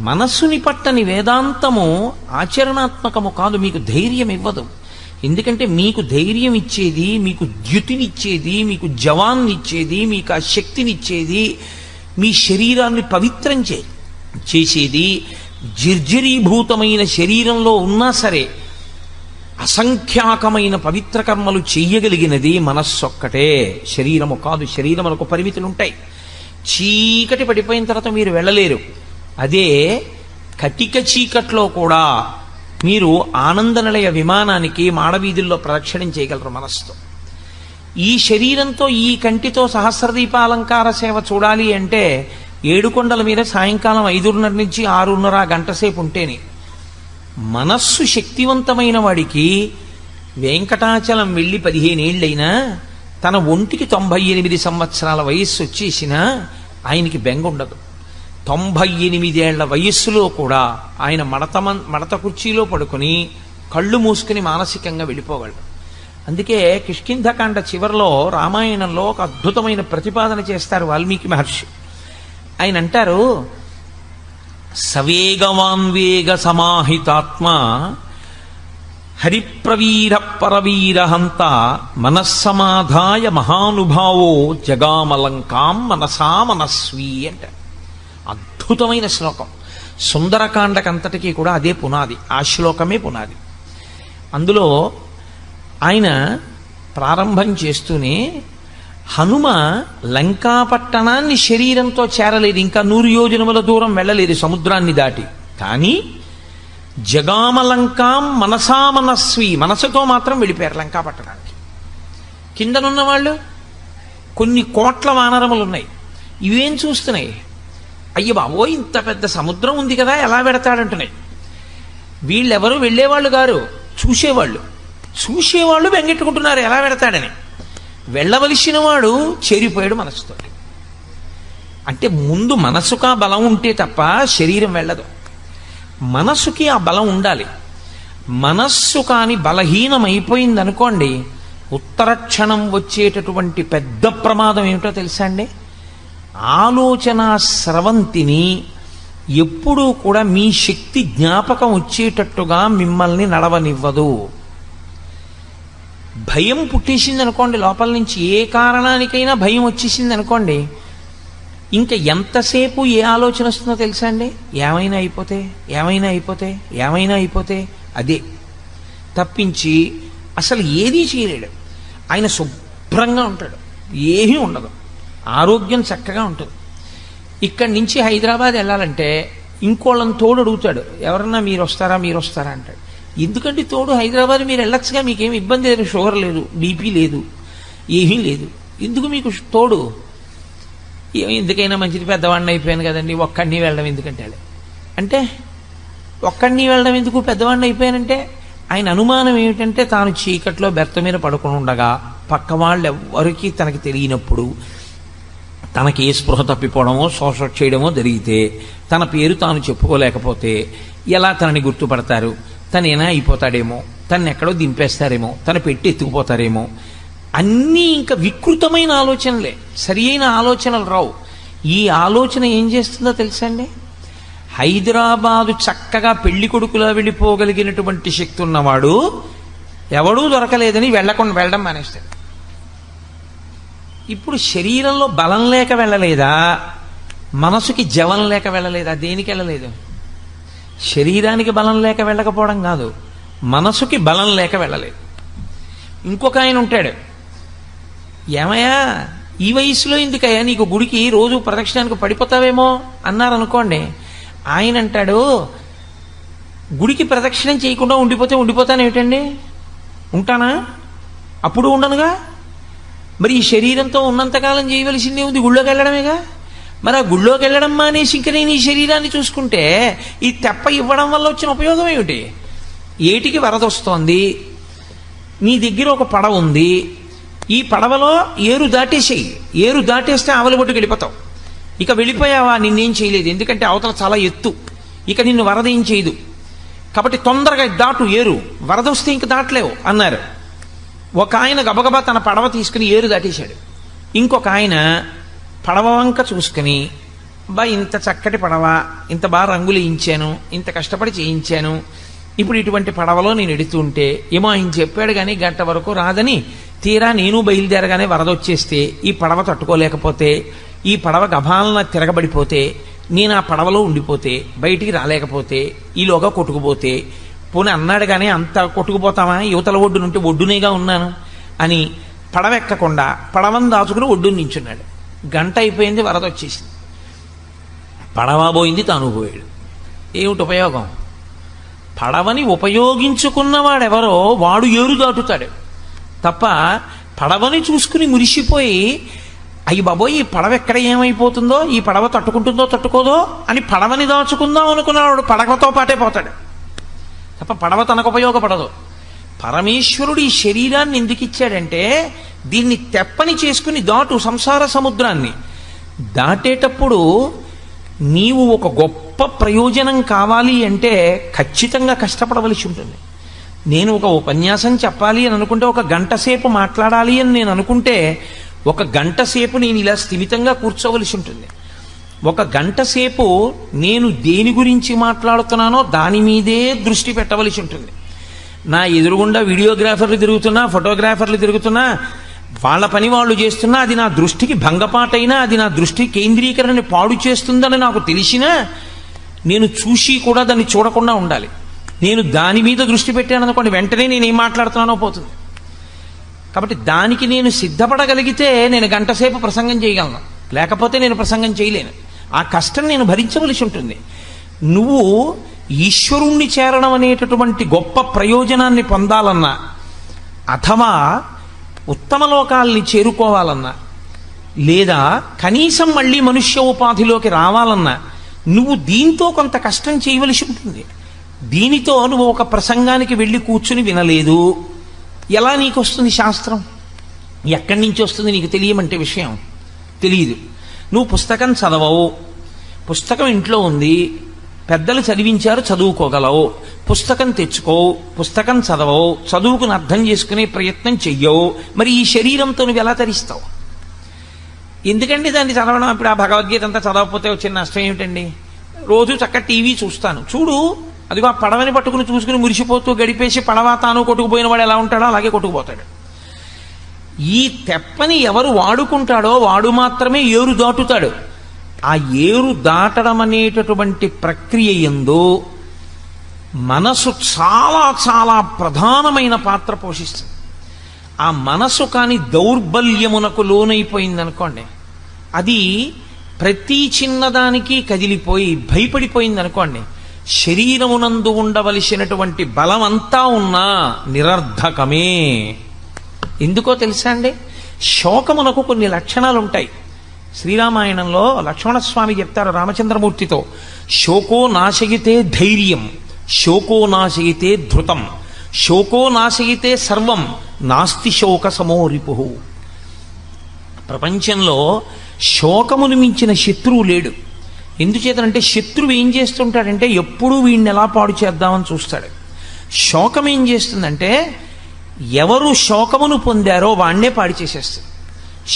మనస్సుని పట్టని వేదాంతము ఆచరణాత్మకము కాదు, మీకు ధైర్యం ఇవ్వదు. ఎందుకంటే మీకు ధైర్యం ఇచ్చేది, మీకు ద్యుతినిచ్చేది, మీకు జవాన్నిచ్చేది, మీకు ఆ శక్తినిచ్చేది, మీ శరీరాన్ని పవిత్రం చేసేది, జర్జరీభూతమైన శరీరంలో ఉన్నా సరే అసంఖ్యాకమైన పవిత్ర కర్మలు చెయ్యగలిగినది మనస్సొక్కటే, శరీరము కాదు. శరీరములకు పరిమితులు ఉంటాయి. చీకటి పడిపోయిన తర్వాత మీరు వెళ్ళలేరు. అదే కటిక చీకట్లో కూడా మీరు ఆనందనిలయ విమానానికి మాడవీధుల్లో ప్రదక్షిణం చేయగలరు మనస్సుతో. ఈ శరీరంతో, ఈ కంటితో సహస్రదీపాలంకార సేవ చూడాలి అంటే ఏడుకొండల మీద సాయంకాలం 5:30 నుంచి 6:30 గంట సేపు ఉంటేనే. మనస్సు శక్తివంతమైన వాడికి వెంకటాచలం వెళ్ళి 15 ఏళ్ళైనా తన ఒంటికి 98 సంవత్సరాల వయస్సు వచ్చేసినా ఆయనకి బెంగ ఉండదు. 98 ఏళ్ల వయస్సులో కూడా ఆయన మడత కుర్చీలో పడుకొని కళ్ళు మూసుకుని మానసికంగా వెళ్ళిపోగలడు. అందుకే కిష్కింధకాండ చివరిలో రామాయణంలో ఒక అద్భుతమైన ప్రతిపాదన చేస్తారు వాల్మీకి మహర్షి. ఆయన అంటారు, సవేగవాన్వేగ సమాహితాత్మ హరిప్రవీర పరవీరహంత మనస్సమాధాయ మహానుభావో జగామలంకాం మనసా మనస్వీ అంట. అద్భుతమైన శ్లోకం. సుందరకాండకంతటికీ కూడా అదే పునాది, ఆ శ్లోకమే పునాది. అందులో ఆయన ప్రారంభం చేస్తూనే హనుమ లంకాపట్టణాన్ని శరీరంతో చేరలేదు, ఇంకా 100 యోజనముల దూరం వెళ్ళలేదు సముద్రాన్ని దాటి. కానీ జగామలంకాం మనసా మనస్వి, మనసుతో మాత్రం వెళ్ళిపోయారు లంకాపట్టణానికి. కిందనున్న వాళ్ళు కొన్ని కోట్ల వానరములు ఉన్నాయి, ఇవేం చూస్తున్నాయి, అయ్య బాబో ఇంత పెద్ద సముద్రం ఉంది కదా ఎలా పెడతాడంటున్నాయి. వీళ్ళెవరు వెళ్ళేవాళ్ళు గారు, చూసేవాళ్ళు బెంగెట్టుకుంటున్నారు ఎలా పెడతాడని. వెళ్ళవలసిన వాడు చేరిపోయాడు మనసుతో. అంటే ముందు మనసుకా బలం ఉంటే తప్ప శరీరం వెళ్ళదు. మనసుకి ఆ బలం ఉండాలి. మనస్సు కాని బలహీనమైపోయిందనుకోండి, ఉత్తర క్షణం వచ్చేటటువంటి పెద్ద ప్రమాదం ఏమిటో తెలుసా అండి? ఆలోచన స్రవంతిని ఎప్పుడూ కూడా మీ శక్తి జ్ఞాపకం వచ్చేటట్టుగా మిమ్మల్ని నడవనివ్వదు. భయం పుట్టేసింది అనుకోండి, లోపల నుంచి ఏ కారణానికైనా భయం వచ్చేసింది అనుకోండి, ఇంకా ఎంతసేపు ఏ ఆలోచన వస్తుందో తెలుసా అండి? ఏమైనా అయిపోతే అదే తప్పించి అసలు ఏదీ చేయలేడు. ఆయన శుభ్రంగా ఉంటాడు, ఏమీ ఉండదు, ఆరోగ్యం చక్కగా ఉంటుంది. ఇక్కడి నుంచి హైదరాబాద్ వెళ్ళాలంటే ఇంకోళ్ళని తోడు అడుగుతాడు, ఎవరన్నా మీరు వస్తారా అంటాడు. ఎందుకంటే తోడు, హైదరాబాద్ మీరు వెళ్ళొచ్చుగా, మీకేమి ఇబ్బంది లేదు, షుగర్ లేదు, బీపీ లేదు, ఏమీ లేదు, ఎందుకు మీకు తోడు? ఎందుకైనా మంచిది, పెద్దవాడిని అయిపోయాను కదండి, ఒక్కడిని వెళ్ళడం ఎందుకంటే అంటే ఒక్కడిని వెళ్ళడం ఎందుకు, పెద్దవాడిని అయిపోయానంటే. ఆయన అనుమానం ఏమిటంటే తాను చీకట్లో బెర్త మీద పడుకుని ఉండగా పక్క వాళ్ళు ఎవరికి తనకి తెలియనప్పుడు తనకి ఏ స్పృహ తప్పిపోవడమో శోష చేయడమో జరిగితే తన పేరు తాను చెప్పుకోలేకపోతే ఎలా తనని గుర్తుపడతారు? తనేనా అయిపోతాడేమో, తను ఎక్కడో దింపేస్తారేమో, తన పెట్టి ఎత్తుకుపోతారేమో, అన్నీ ఇంకా వికృతమైన ఆలోచనలే, సరి అయిన ఆలోచనలు రావు. ఈ ఆలోచన ఏం చేస్తుందో తెలుసా అండి? హైదరాబాదు చక్కగా పెళ్లి కొడుకులా వెళ్ళిపోగలిగినటువంటి శక్తి ఉన్నవాడు ఎవడూ దొరకలేదని వెళ్ళడం మానేస్తాడు. ఇప్పుడు శరీరంలో బలం లేక వెళ్ళలేదా, మనసుకి జవం లేక వెళ్ళలేదా? దేనికి వెళ్ళలేదు? శరీరానికి బలం లేక వెళ్ళకపోవడం కాదు, మనసుకి బలం లేక వెళ్ళలేదు. ఇంకొక ఆయన ఉంటాడు, ఏమయ్యా ఈ వయసులో ఎందుకయ్యా నీకు గుడికి రోజు ప్రదక్షిణానికి పడిపోతావేమో అన్నారనుకోండి. ఆయన అంటాడు, గుడికి ప్రదక్షిణం చేయకుండా ఉండిపోతాను ఏమిటండి, ఉంటానా? అప్పుడు ఉండనుగా. మరి ఈ శరీరంతో ఉన్నంతకాలం చేయవలసిందే ఉంది, గుళ్ళోకి వెళ్ళడమేగా. మరి ఆ గుళ్ళోకి వెళ్ళడం మానేసి ఇంక నేను ఈ శరీరాన్ని చూసుకుంటే ఈ తెప్ప ఇవ్వడం వల్ల వచ్చిన ఉపయోగం ఏమిటి? ఏటికి వరదొస్తోంది, నీ దగ్గర ఒక పడవ ఉంది, ఈ పడవలో ఏరు దాటేసేయి, ఏరు దాటేస్తే ఆవలిబొట్టుకు వెళ్ళిపోతావు. ఇక వెళ్ళిపోయావా, నిన్నేం చేయలేదు, ఎందుకంటే అవతల చాలా ఎత్తు, ఇక నిన్ను వరద ఏం చేయదు, కాబట్టి తొందరగా దాటు, ఏరు వరద వస్తే ఇంక దాటలేవు అన్నారు. ఒక ఆయన గబగబా తన పడవ తీసుకుని ఏరు దాటేశాడు. ఇంకొక ఆయన పడవ వంక చూసుకుని, ఇంత చక్కటి పడవ, ఇంత బాగా రంగులు వేయించాను, ఇంత కష్టపడి చేయించాను, ఇప్పుడు ఇటువంటి పడవలో నేను ఎడుతుంటే ఏమో ఆయన చెప్పాడు కానీ గంట వరకు రాదని, తీరా నేను బయలుదేరగానే వరద వచ్చేస్తే ఈ పడవ తట్టుకోలేకపోతే, ఈ పడవ గభాలన తిరగబడిపోతే, నేను ఆ పడవలో ఉండిపోతే, బయటికి రాలేకపోతే, ఈలోగా కొట్టుకుపోతే, పోనీ అన్నాడు కానీ అంత కొట్టుకుపోతామా, యువతల ఒడ్డు నుండి ఒడ్డునేగా ఉన్నాను అని పడవ ఎక్కకుండా పడవను దాచుకుని ఒడ్డుని నించున్నాడు. గంట అయిపోయింది, వరద వచ్చేసింది, పడవ పోయింది, తాను పోయాడు. ఏమిటి ఉపయోగం? పడవని ఉపయోగించుకున్నవాడెవరో వాడు ఏరు దాటుతాడు తప్ప, పడవని చూసుకుని మురిసిపోయి అయ్యి బాబోయ్ ఈ పడవ ఎక్కడ ఏమైపోతుందో, ఈ పడవ తట్టుకుంటుందో తట్టుకోదో అని పడవని దాచుకుందాం అనుకున్నవాడు పడవతో పాటే పోతాడు తప్ప పడవ తనకు ఉపయోగపడదు. పరమేశ్వరుడు ఈ శరీరాన్ని ఎందుకు ఇచ్చాడంటే దీన్ని తెప్పని చేసుకుని దాటు సంసార సముద్రాన్ని. దాటేటప్పుడు నీవు ఒక గొప్ప ప్రయోజనం కావాలి అంటే ఖచ్చితంగా కష్టపడవలసి ఉంటుంది. నేను ఒక ఉపన్యాసం చెప్పాలి అని అనుకుంటే, ఒక గంట సేపు మాట్లాడాలి అని నేను అనుకుంటే, ఒక గంట సేపు నేను ఇలా స్థిమితంగా కూర్చోవలసి ఉంటుంది. ఒక గంట సేపు నేను దేని గురించి మాట్లాడుతున్నానో దాని మీదే దృష్టి పెట్టవలసి ఉంటుంది. నా ఎదురుగుండా వీడియోగ్రాఫర్లు తిరుగుతున్నా, ఫోటోగ్రాఫర్లు తిరుగుతున్నా, వాళ్ళ పని వాళ్ళు చేస్తున్నా, అది నా దృష్టికి భంగపాటైనా, అది నా దృష్టి కేంద్రీకరణని పాడు చేస్తుందని నాకు తెలిసినా నేను చూసి కూడా దాన్ని చూడకుండా ఉండాలి. నేను దాని మీద దృష్టి పెట్టాను అనుకోండి, వెంటనే నేను ఏం మాట్లాడుతున్నానో పోతుంది. కాబట్టి దానికి నేను సిద్ధపడగలిగితే నేను గంటసేపు ప్రసంగం చేయగలను, లేకపోతే నేను ప్రసంగం చేయలేను. ఆ కష్టం నేను భరించవలసి ఉంటుంది. నువ్వు ఈశ్వరుణ్ణి చేరడం అనేటటువంటి గొప్ప ప్రయోజనాన్ని పొందాలన్నా, అథవా ఉత్తమ లోకాల్ని చేరుకోవాలన్నా, లేదా కనీసం మళ్ళీ మనుష్య ఉపాధిలోకి రావాలన్నా నువ్వు దీంతో కొంత కష్టం చేయవలసి ఉంటుంది. దీనితో నువ్వు ఒక ప్రసంగానికి వెళ్ళి కూర్చుని వినలేదు, ఎలా నీకు వస్తుంది శాస్త్రం? ఎక్కడి నుంచి వస్తుంది నీకు తెలియమంటే విషయం తెలియదు. నువ్వు పుస్తకం చదవవు, పుస్తకం ఇంట్లో ఉంది, పెద్దలు చదివించారు, చదువుకోగలవు. పుస్తకం తెచ్చుకోవు, పుస్తకం చదవవు, చదువుకుని అర్థం చేసుకునే ప్రయత్నం చెయ్యవు. మరి ఈ శరీరంతో నువ్వు ఎలా తరిస్తావు? ఎందుకండి దాన్ని చదవడం? ఇప్పుడు ఆ భగవద్గీత అంతా చదవకపోతే వచ్చిన నష్టం ఏమిటండి? రోజు చక్కగా టీవీ చూస్తాను, చూడు, అదిగో ఆ పడవని పట్టుకుని చూసుకుని మురిసిపోతూ గడిపేసి పడవ తాను కొట్టుకుపోయిన వాడు ఎలా ఉంటాడో అలాగే కొట్టుకుపోతాడు. ఈ తెప్పని ఎవరు వాడుకుంటాడో వాడు మాత్రమే ఏరు దాటుతాడు. ఆ ఏరు దాటడం అనేటటువంటి ప్రక్రియ యందు మనసు చాలా చాలా ప్రధానమైన పాత్ర పోషిస్తుంది. ఆ మనసు కానీ దౌర్బల్యమునకు లోనైపోయిందనుకోండి, అది ప్రతి చిన్నదానికి కదిలిపోయి భయపడిపోయిందనుకోండి, శరీరమునందు ఉండవలసినటువంటి బలమంతా ఉన్నా నిరర్ధకమే. ఎందుకో తెలుసా అండి? శోకమునకు కొన్ని లక్షణాలు ఉంటాయి. శ్రీరామాయణంలో లక్ష్మణస్వామి చెప్తారు రామచంద్రమూర్తితో, శోకో నాశయితే ధైర్యం, శోకో నాశయితే ధృతం, శోకో నాశయితే సర్వం, నాస్తి శోక సమో రిపుః. ప్రపంచంలో శోకమును మించిన శత్రువు లేడు. ఎందుచేతనంటే శత్రువు ఏం చేస్తుంటాడంటే ఎప్పుడూ వీడిని ఎలా పాడు చేద్దామని చూస్తాడు. శోకం ఏం చేస్తుందంటే ఎవరు శోకమును పొందారో వాణ్ణే పాడు చేసేస్తుంది.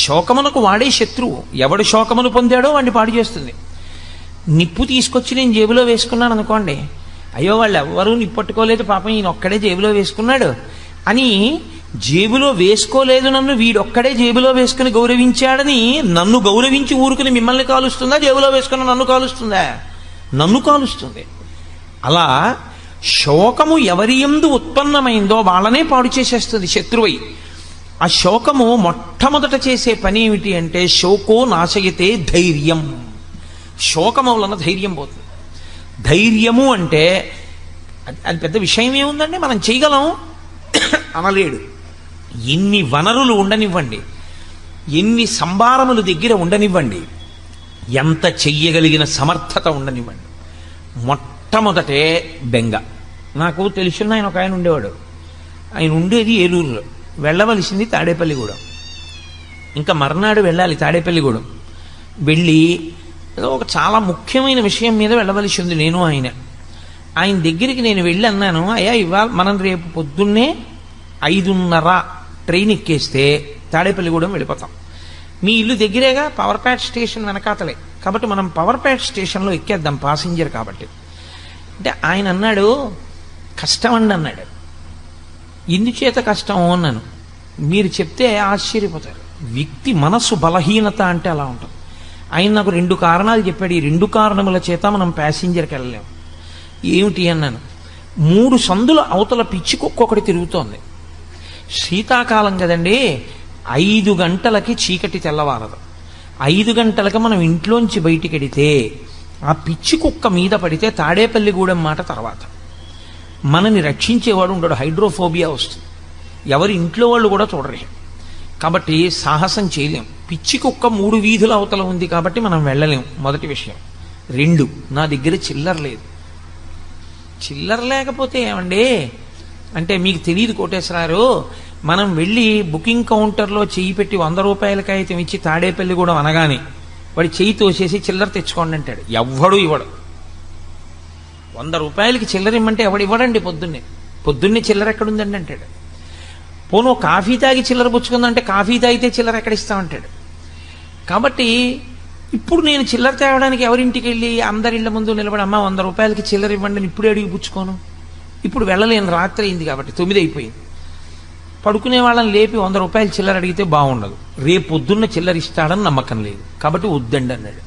శోకమునకు వాడే శత్రువు. ఎవడు శోకమును పొందాడో వాడిని పాడు చేస్తుంది. నిప్పు తీసుకొచ్చి నేను జేబులో వేసుకున్నాను అనుకోండి, అయ్యో వాళ్ళు ఎవ్వరూ నిప్పట్టుకోలేదు, పాపం ఈయన ఒక్కడే జేబులో వేసుకున్నాడు అని, జేబులో వేసుకోలేదు నన్ను వీడొక్కడే జేబులో వేసుకుని గౌరవించాడని నన్ను గౌరవించి ఊరుకుని మిమ్మల్ని కాలుస్తుందా? జేబులో వేసుకుని నన్ను కాలుస్తుందా? నన్ను కాలుస్తుంది. అలా శోకము ఎవరి యందు ఉత్పన్నమైందో వాళ్ళనే పాడు చేసేస్తుంది శత్రువై. ఆ శోకము మొట్టమొదట చేసే పని ఏమిటి అంటే శోకో నాశయతే ధైర్యం. శోకము వలన ధైర్యం పోతుంది. ధైర్యము అంటే అది పెద్ద విషయం ఏముందండి, మనం చేయగలం అనలేడు. ఎన్ని వనరులు ఉండనివ్వండి, ఎన్ని సంభారములు దగ్గర ఉండనివ్వండి, ఎంత చెయ్యగలిగిన సమర్థత ఉండనివ్వండి, మొట్టమొదటే బెంగ. నాకు తెలిసిన ఆయన ఒక ఆయన ఉండేవాడు. ఆయన ఉండేది ఏలూరులో, వెళ్ళవలసింది తాడేపల్లిగూడెం. ఇంకా మర్నాడు వెళ్ళాలి తాడేపల్లిగూడెం. వెళ్ళి ఏదో ఒక చాలా ముఖ్యమైన విషయం మీద వెళ్ళవలసి ఉంది నేను ఆయన దగ్గరికి నేను వెళ్ళి అన్నాను, అయ్యా ఇవాళ మనం రేపు పొద్దున్నే 5:30 ట్రైన్ ఎక్కేస్తే తాడేపల్లిగూడెం వెళ్ళిపోతాం. మీ ఇల్లు దగ్గరేగా, పవర్ప్యాట్ స్టేషన్ వెనకాతలే, కాబట్టి మనం పవర్ప్యాట్ స్టేషన్లో ఎక్కేద్దాం పాసింజర్ కాబట్టి. అంటే ఆయన అన్నాడు, కష్టం అండి అన్నాడు. ఎందుచేత కష్టం అన్నాను. మీరు చెప్తే ఆశ్చర్యపోతారు. వ్యక్తి మనస్సు బలహీనత అంటే అలా ఉంటుంది. ఆయన నాకు 2 కారణాలు చెప్పాడు. ఈ 2 కారణముల చేత మనం ప్యాసింజర్కి వెళ్ళలేము. ఏమిటి అన్నాను. 3 సందుల అవతల పిచ్చి కుక్క ఒకటి తిరుగుతోంది. శీతాకాలం కదండి, 5 గంటలకి చీకటి తెల్లవారదు. 5 గంటలకి మనం ఇంట్లోంచి బయటికి వెడితే ఆ పిచ్చి కుక్క మీద పడితే తాడేపల్లిగూడెం మాట తర్వాత మనని రక్షించేవాడు ఉండడు, హైడ్రోఫోబియా వస్తుంది. ఎవరి ఇంట్లో వాళ్ళు కూడా చూడరు. కాబట్టి సాహసం చేయలేం. పిచ్చి కుక్క 3 వీధుల అవతల ఉంది కాబట్టి మనం వెళ్ళలేం, మొదటి విషయం. 2, నా దగ్గర చిల్లర లేదు. చిల్లర లేకపోతే ఏమండి అంటే మీకు తెలియదు కోటేశ్వరారు, మనం వెళ్ళి బుకింగ్ కౌంటర్లో చెయ్యి పెట్టి 100 రూపాయల కాగితం ఇచ్చి తాడేపల్లిగూడెం అనగానే వాడి చెయ్యి తోసేసి చిల్లర తెచ్చుకోండి అంటాడు. ఎవ్వడు ఇవ్వడు. 100 రూపాయలకి చిల్లర ఇమ్మంటే ఎవడు ఇవ్వడండి. పొద్దున్నే చిల్లర ఎక్కడుందండి అంటాడు. పోను కాఫీ తాగి చిల్లర పుచ్చుకుందంటే కాఫీ తాగితే చిల్లర ఎక్కడ ఇస్తామంటాడు. కాబట్టి ఇప్పుడు నేను చిల్లర తేవడానికి ఎవరింటికి వెళ్ళి అందరి ఇళ్ల ముందు నిలబడి అమ్మ 100 రూపాయలకి చిల్లర ఇవ్వండి అని ఇప్పుడే అడిగి పుచ్చుకోను. ఇప్పుడు వెళ్ళలేని రాత్రి అయింది కాబట్టి 9 అయిపోయింది. పడుకునే వాళ్ళని లేపి 100 రూపాయలు చిల్లర అడిగితే బాగుండదు, రేపు పొద్దున్న చిల్లర ఇస్తాడని నమ్మకం లేదు, కాబట్టి వద్దండి అన్నాడు.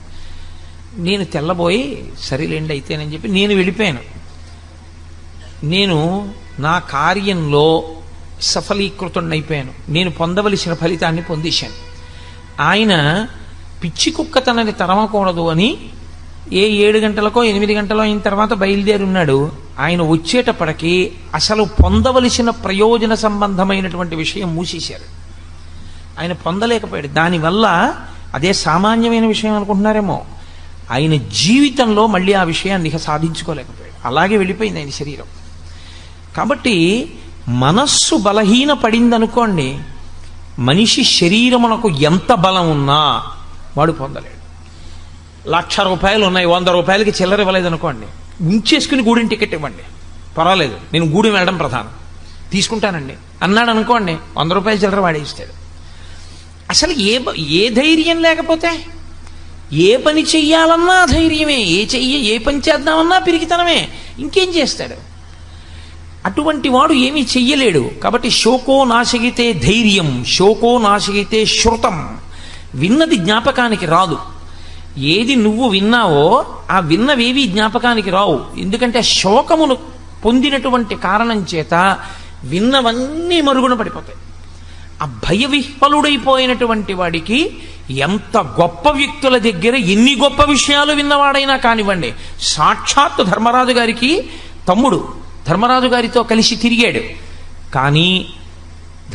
నేను తెల్లబోయి సరేలేండి అయితేనని చెప్పి నేను వెళ్ళిపోయాను. నేను నా కార్యంలో సఫలీకృతుడైపోయాను. నేను పొందవలసిన ఫలితాన్ని పొందేశాను. ఆయన పిచ్చి కుక్క తనని తరమకూడదు అని 7 గంటలకో 8 గంటలో అయిన తర్వాత బయలుదేరి ఉన్నాడు. ఆయన వచ్చేటప్పటికి అసలు పొందవలసిన ప్రయోజన సంబంధమైనటువంటి విషయం మూసేశారు. ఆయన పొందలేకపోయాడు. దానివల్ల అదే సామాన్యమైన విషయం అనుకుంటున్నారేమో, ఆయన జీవితంలో మళ్ళీ ఆ విషయాన్ని ఇక సాధించుకోలేకపోయాడు. అలాగే వెళ్ళిపోయింది ఆయన శరీరం. కాబట్టి మనస్సు బలహీన పడిందనుకోండి, మనిషి శరీరమునకు ఎంత బలం ఉన్నా వాడు పొందలేడు. 1,00,000 రూపాయలు ఉన్నాయి, 100 రూపాయలకి చిల్లర ఇవ్వలేదు అనుకోండి, ఉంచేసుకుని గూడెం టికెట్ ఇవ్వండి, పర్వాలేదు, నేను గూడెం వెళ్ళడం ప్రధానం, తీసుకుంటానండి అన్నాడు అనుకోండి, 100 రూపాయల చిల్లర వాడేస్తాడు. అసలు ఏ ధైర్యం లేకపోతే ఏ పని చెయ్యాలన్నా ధైర్యమే, ఏ పని చేద్దామన్నా పిరికితనమే, ఇంకేం చేస్తాడు? అటువంటి వాడు ఏమీ చెయ్యలేడు. కాబట్టి శోకో నాశగితే ధైర్యం, శోకో నాశగితే శృతం. విన్నది జ్ఞాపకానికి రాదు. ఏది నువ్వు విన్నావో ఆ విన్నవేవి జ్ఞాపకానికి రావు. ఎందుకంటే శోకమును పొందినటువంటి కారణం చేత విన్నవన్నీ మరుగున పడిపోతాయి. ఆ భయ విహ్వలుడైపోయినటువంటి వాడికి ఎంత గొప్ప వ్యక్తుల దగ్గర ఎన్ని గొప్ప విషయాలు విన్నవాడైనా కానివ్వండి, సాక్షాత్తు ధర్మరాజు గారికి తమ్ముడు ధర్మరాజు గారితో కలిసి తిరిగాడు, కానీ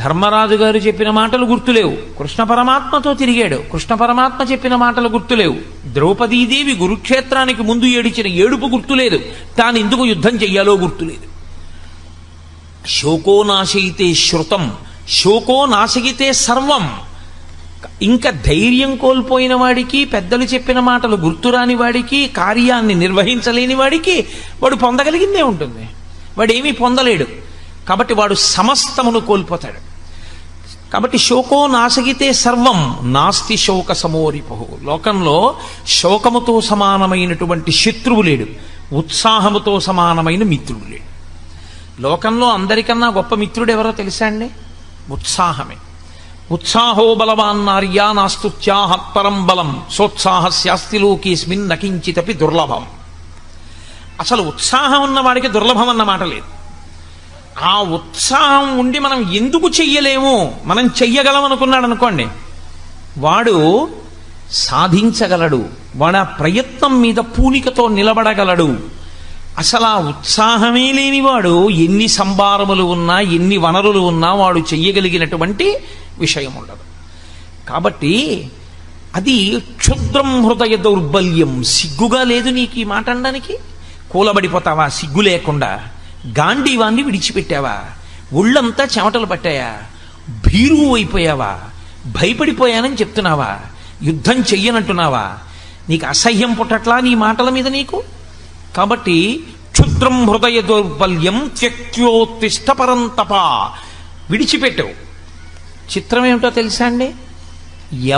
ధర్మరాజు గారు చెప్పిన మాటలు గుర్తులేవు. కృష్ణ పరమాత్మతో తిరిగాడు, కృష్ణ పరమాత్మ చెప్పిన మాటలు గుర్తులేవు. ద్రౌపదీదేవి కురుక్షేత్రానికి ముందు ఏడిచిన ఏడుపు గుర్తులేదు, తాను ఎందుకు యుద్ధం చెయ్యాలో గుర్తులేదు. శోకో నాశయితే శృతం, శోకో నాశగితే సర్వం. ఇంకా ధైర్యం కోల్పోయిన వాడికి, పెద్దలు చెప్పిన మాటలు గుర్తురాని వాడికి, కార్యాన్ని నిర్వహించలేని వాడికి వాడు పొందగలిగిందే ఉంటుంది, వాడేమీ పొందలేడు. కాబట్టి వాడు సమస్తమును కోల్పోతాడు. కాబట్టి శోకో నాశగితే సర్వం నాస్తి శోక సమోరిపో. లోకంలో శోకముతో సమానమైనటువంటి శత్రువు లేడు, ఉత్సాహముతో సమానమైన మిత్రుడు లేడు. లోకంలో అందరికన్నా గొప్ప మిత్రుడు ఎవరో తెలుసా అండి? ఉత్సాహమే. ఉత్సాహో బలవాన్నార్యా నాస్తుత్యాహత్పరం బలం సోత్సాహస్యాస్తి లోకేస్మిన్ నకించితపి దుర్లభం. అసలు ఉత్సాహం ఉన్న వాడికి దుర్లభం అన్న మాట లేదు. ఆ ఉత్సాహం ఉండి మనం ఎందుకు చెయ్యలేము, మనం చెయ్యగలం అనుకున్నాడు అనుకోండి, వాడు సాధించగలడు, వాడు ఆ ప్రయత్నం మీద పూనికతో నిలబడగలడు. అసలు ఆ ఉత్సాహమే లేనివాడు ఎన్ని సంభారములు ఉన్నా, ఎన్ని వనరులు ఉన్నా వాడు చెయ్యగలిగినటువంటి విషయం ఉండదు. కాబట్టి అది క్షుద్రం హృదయ దౌర్బల్యం. సిగ్గుగా లేదు నీకు ఈ మాట అనడానికి? కూలబడిపోతావా సిగ్గు లేకుండా? గాంధీవాన్ని విడిచిపెట్టావా? ఒళ్ళంతా చెమటలు పట్టాయా? భీరువు అయిపోయావా? భయపడిపోయానని చెప్తున్నావా? యుద్ధం చెయ్యనంటున్నావా? నీకు అసహ్యం పుట్టట్లా నీ మాటల మీద నీకు? కాబట్టి క్షుద్రం హృదయ దౌర్బల్యం త్యక్త్యోత్తిష్ట పరంతప, విడిచిపెట్టవు. చిత్రం ఏమిటో తెలుసా అండి?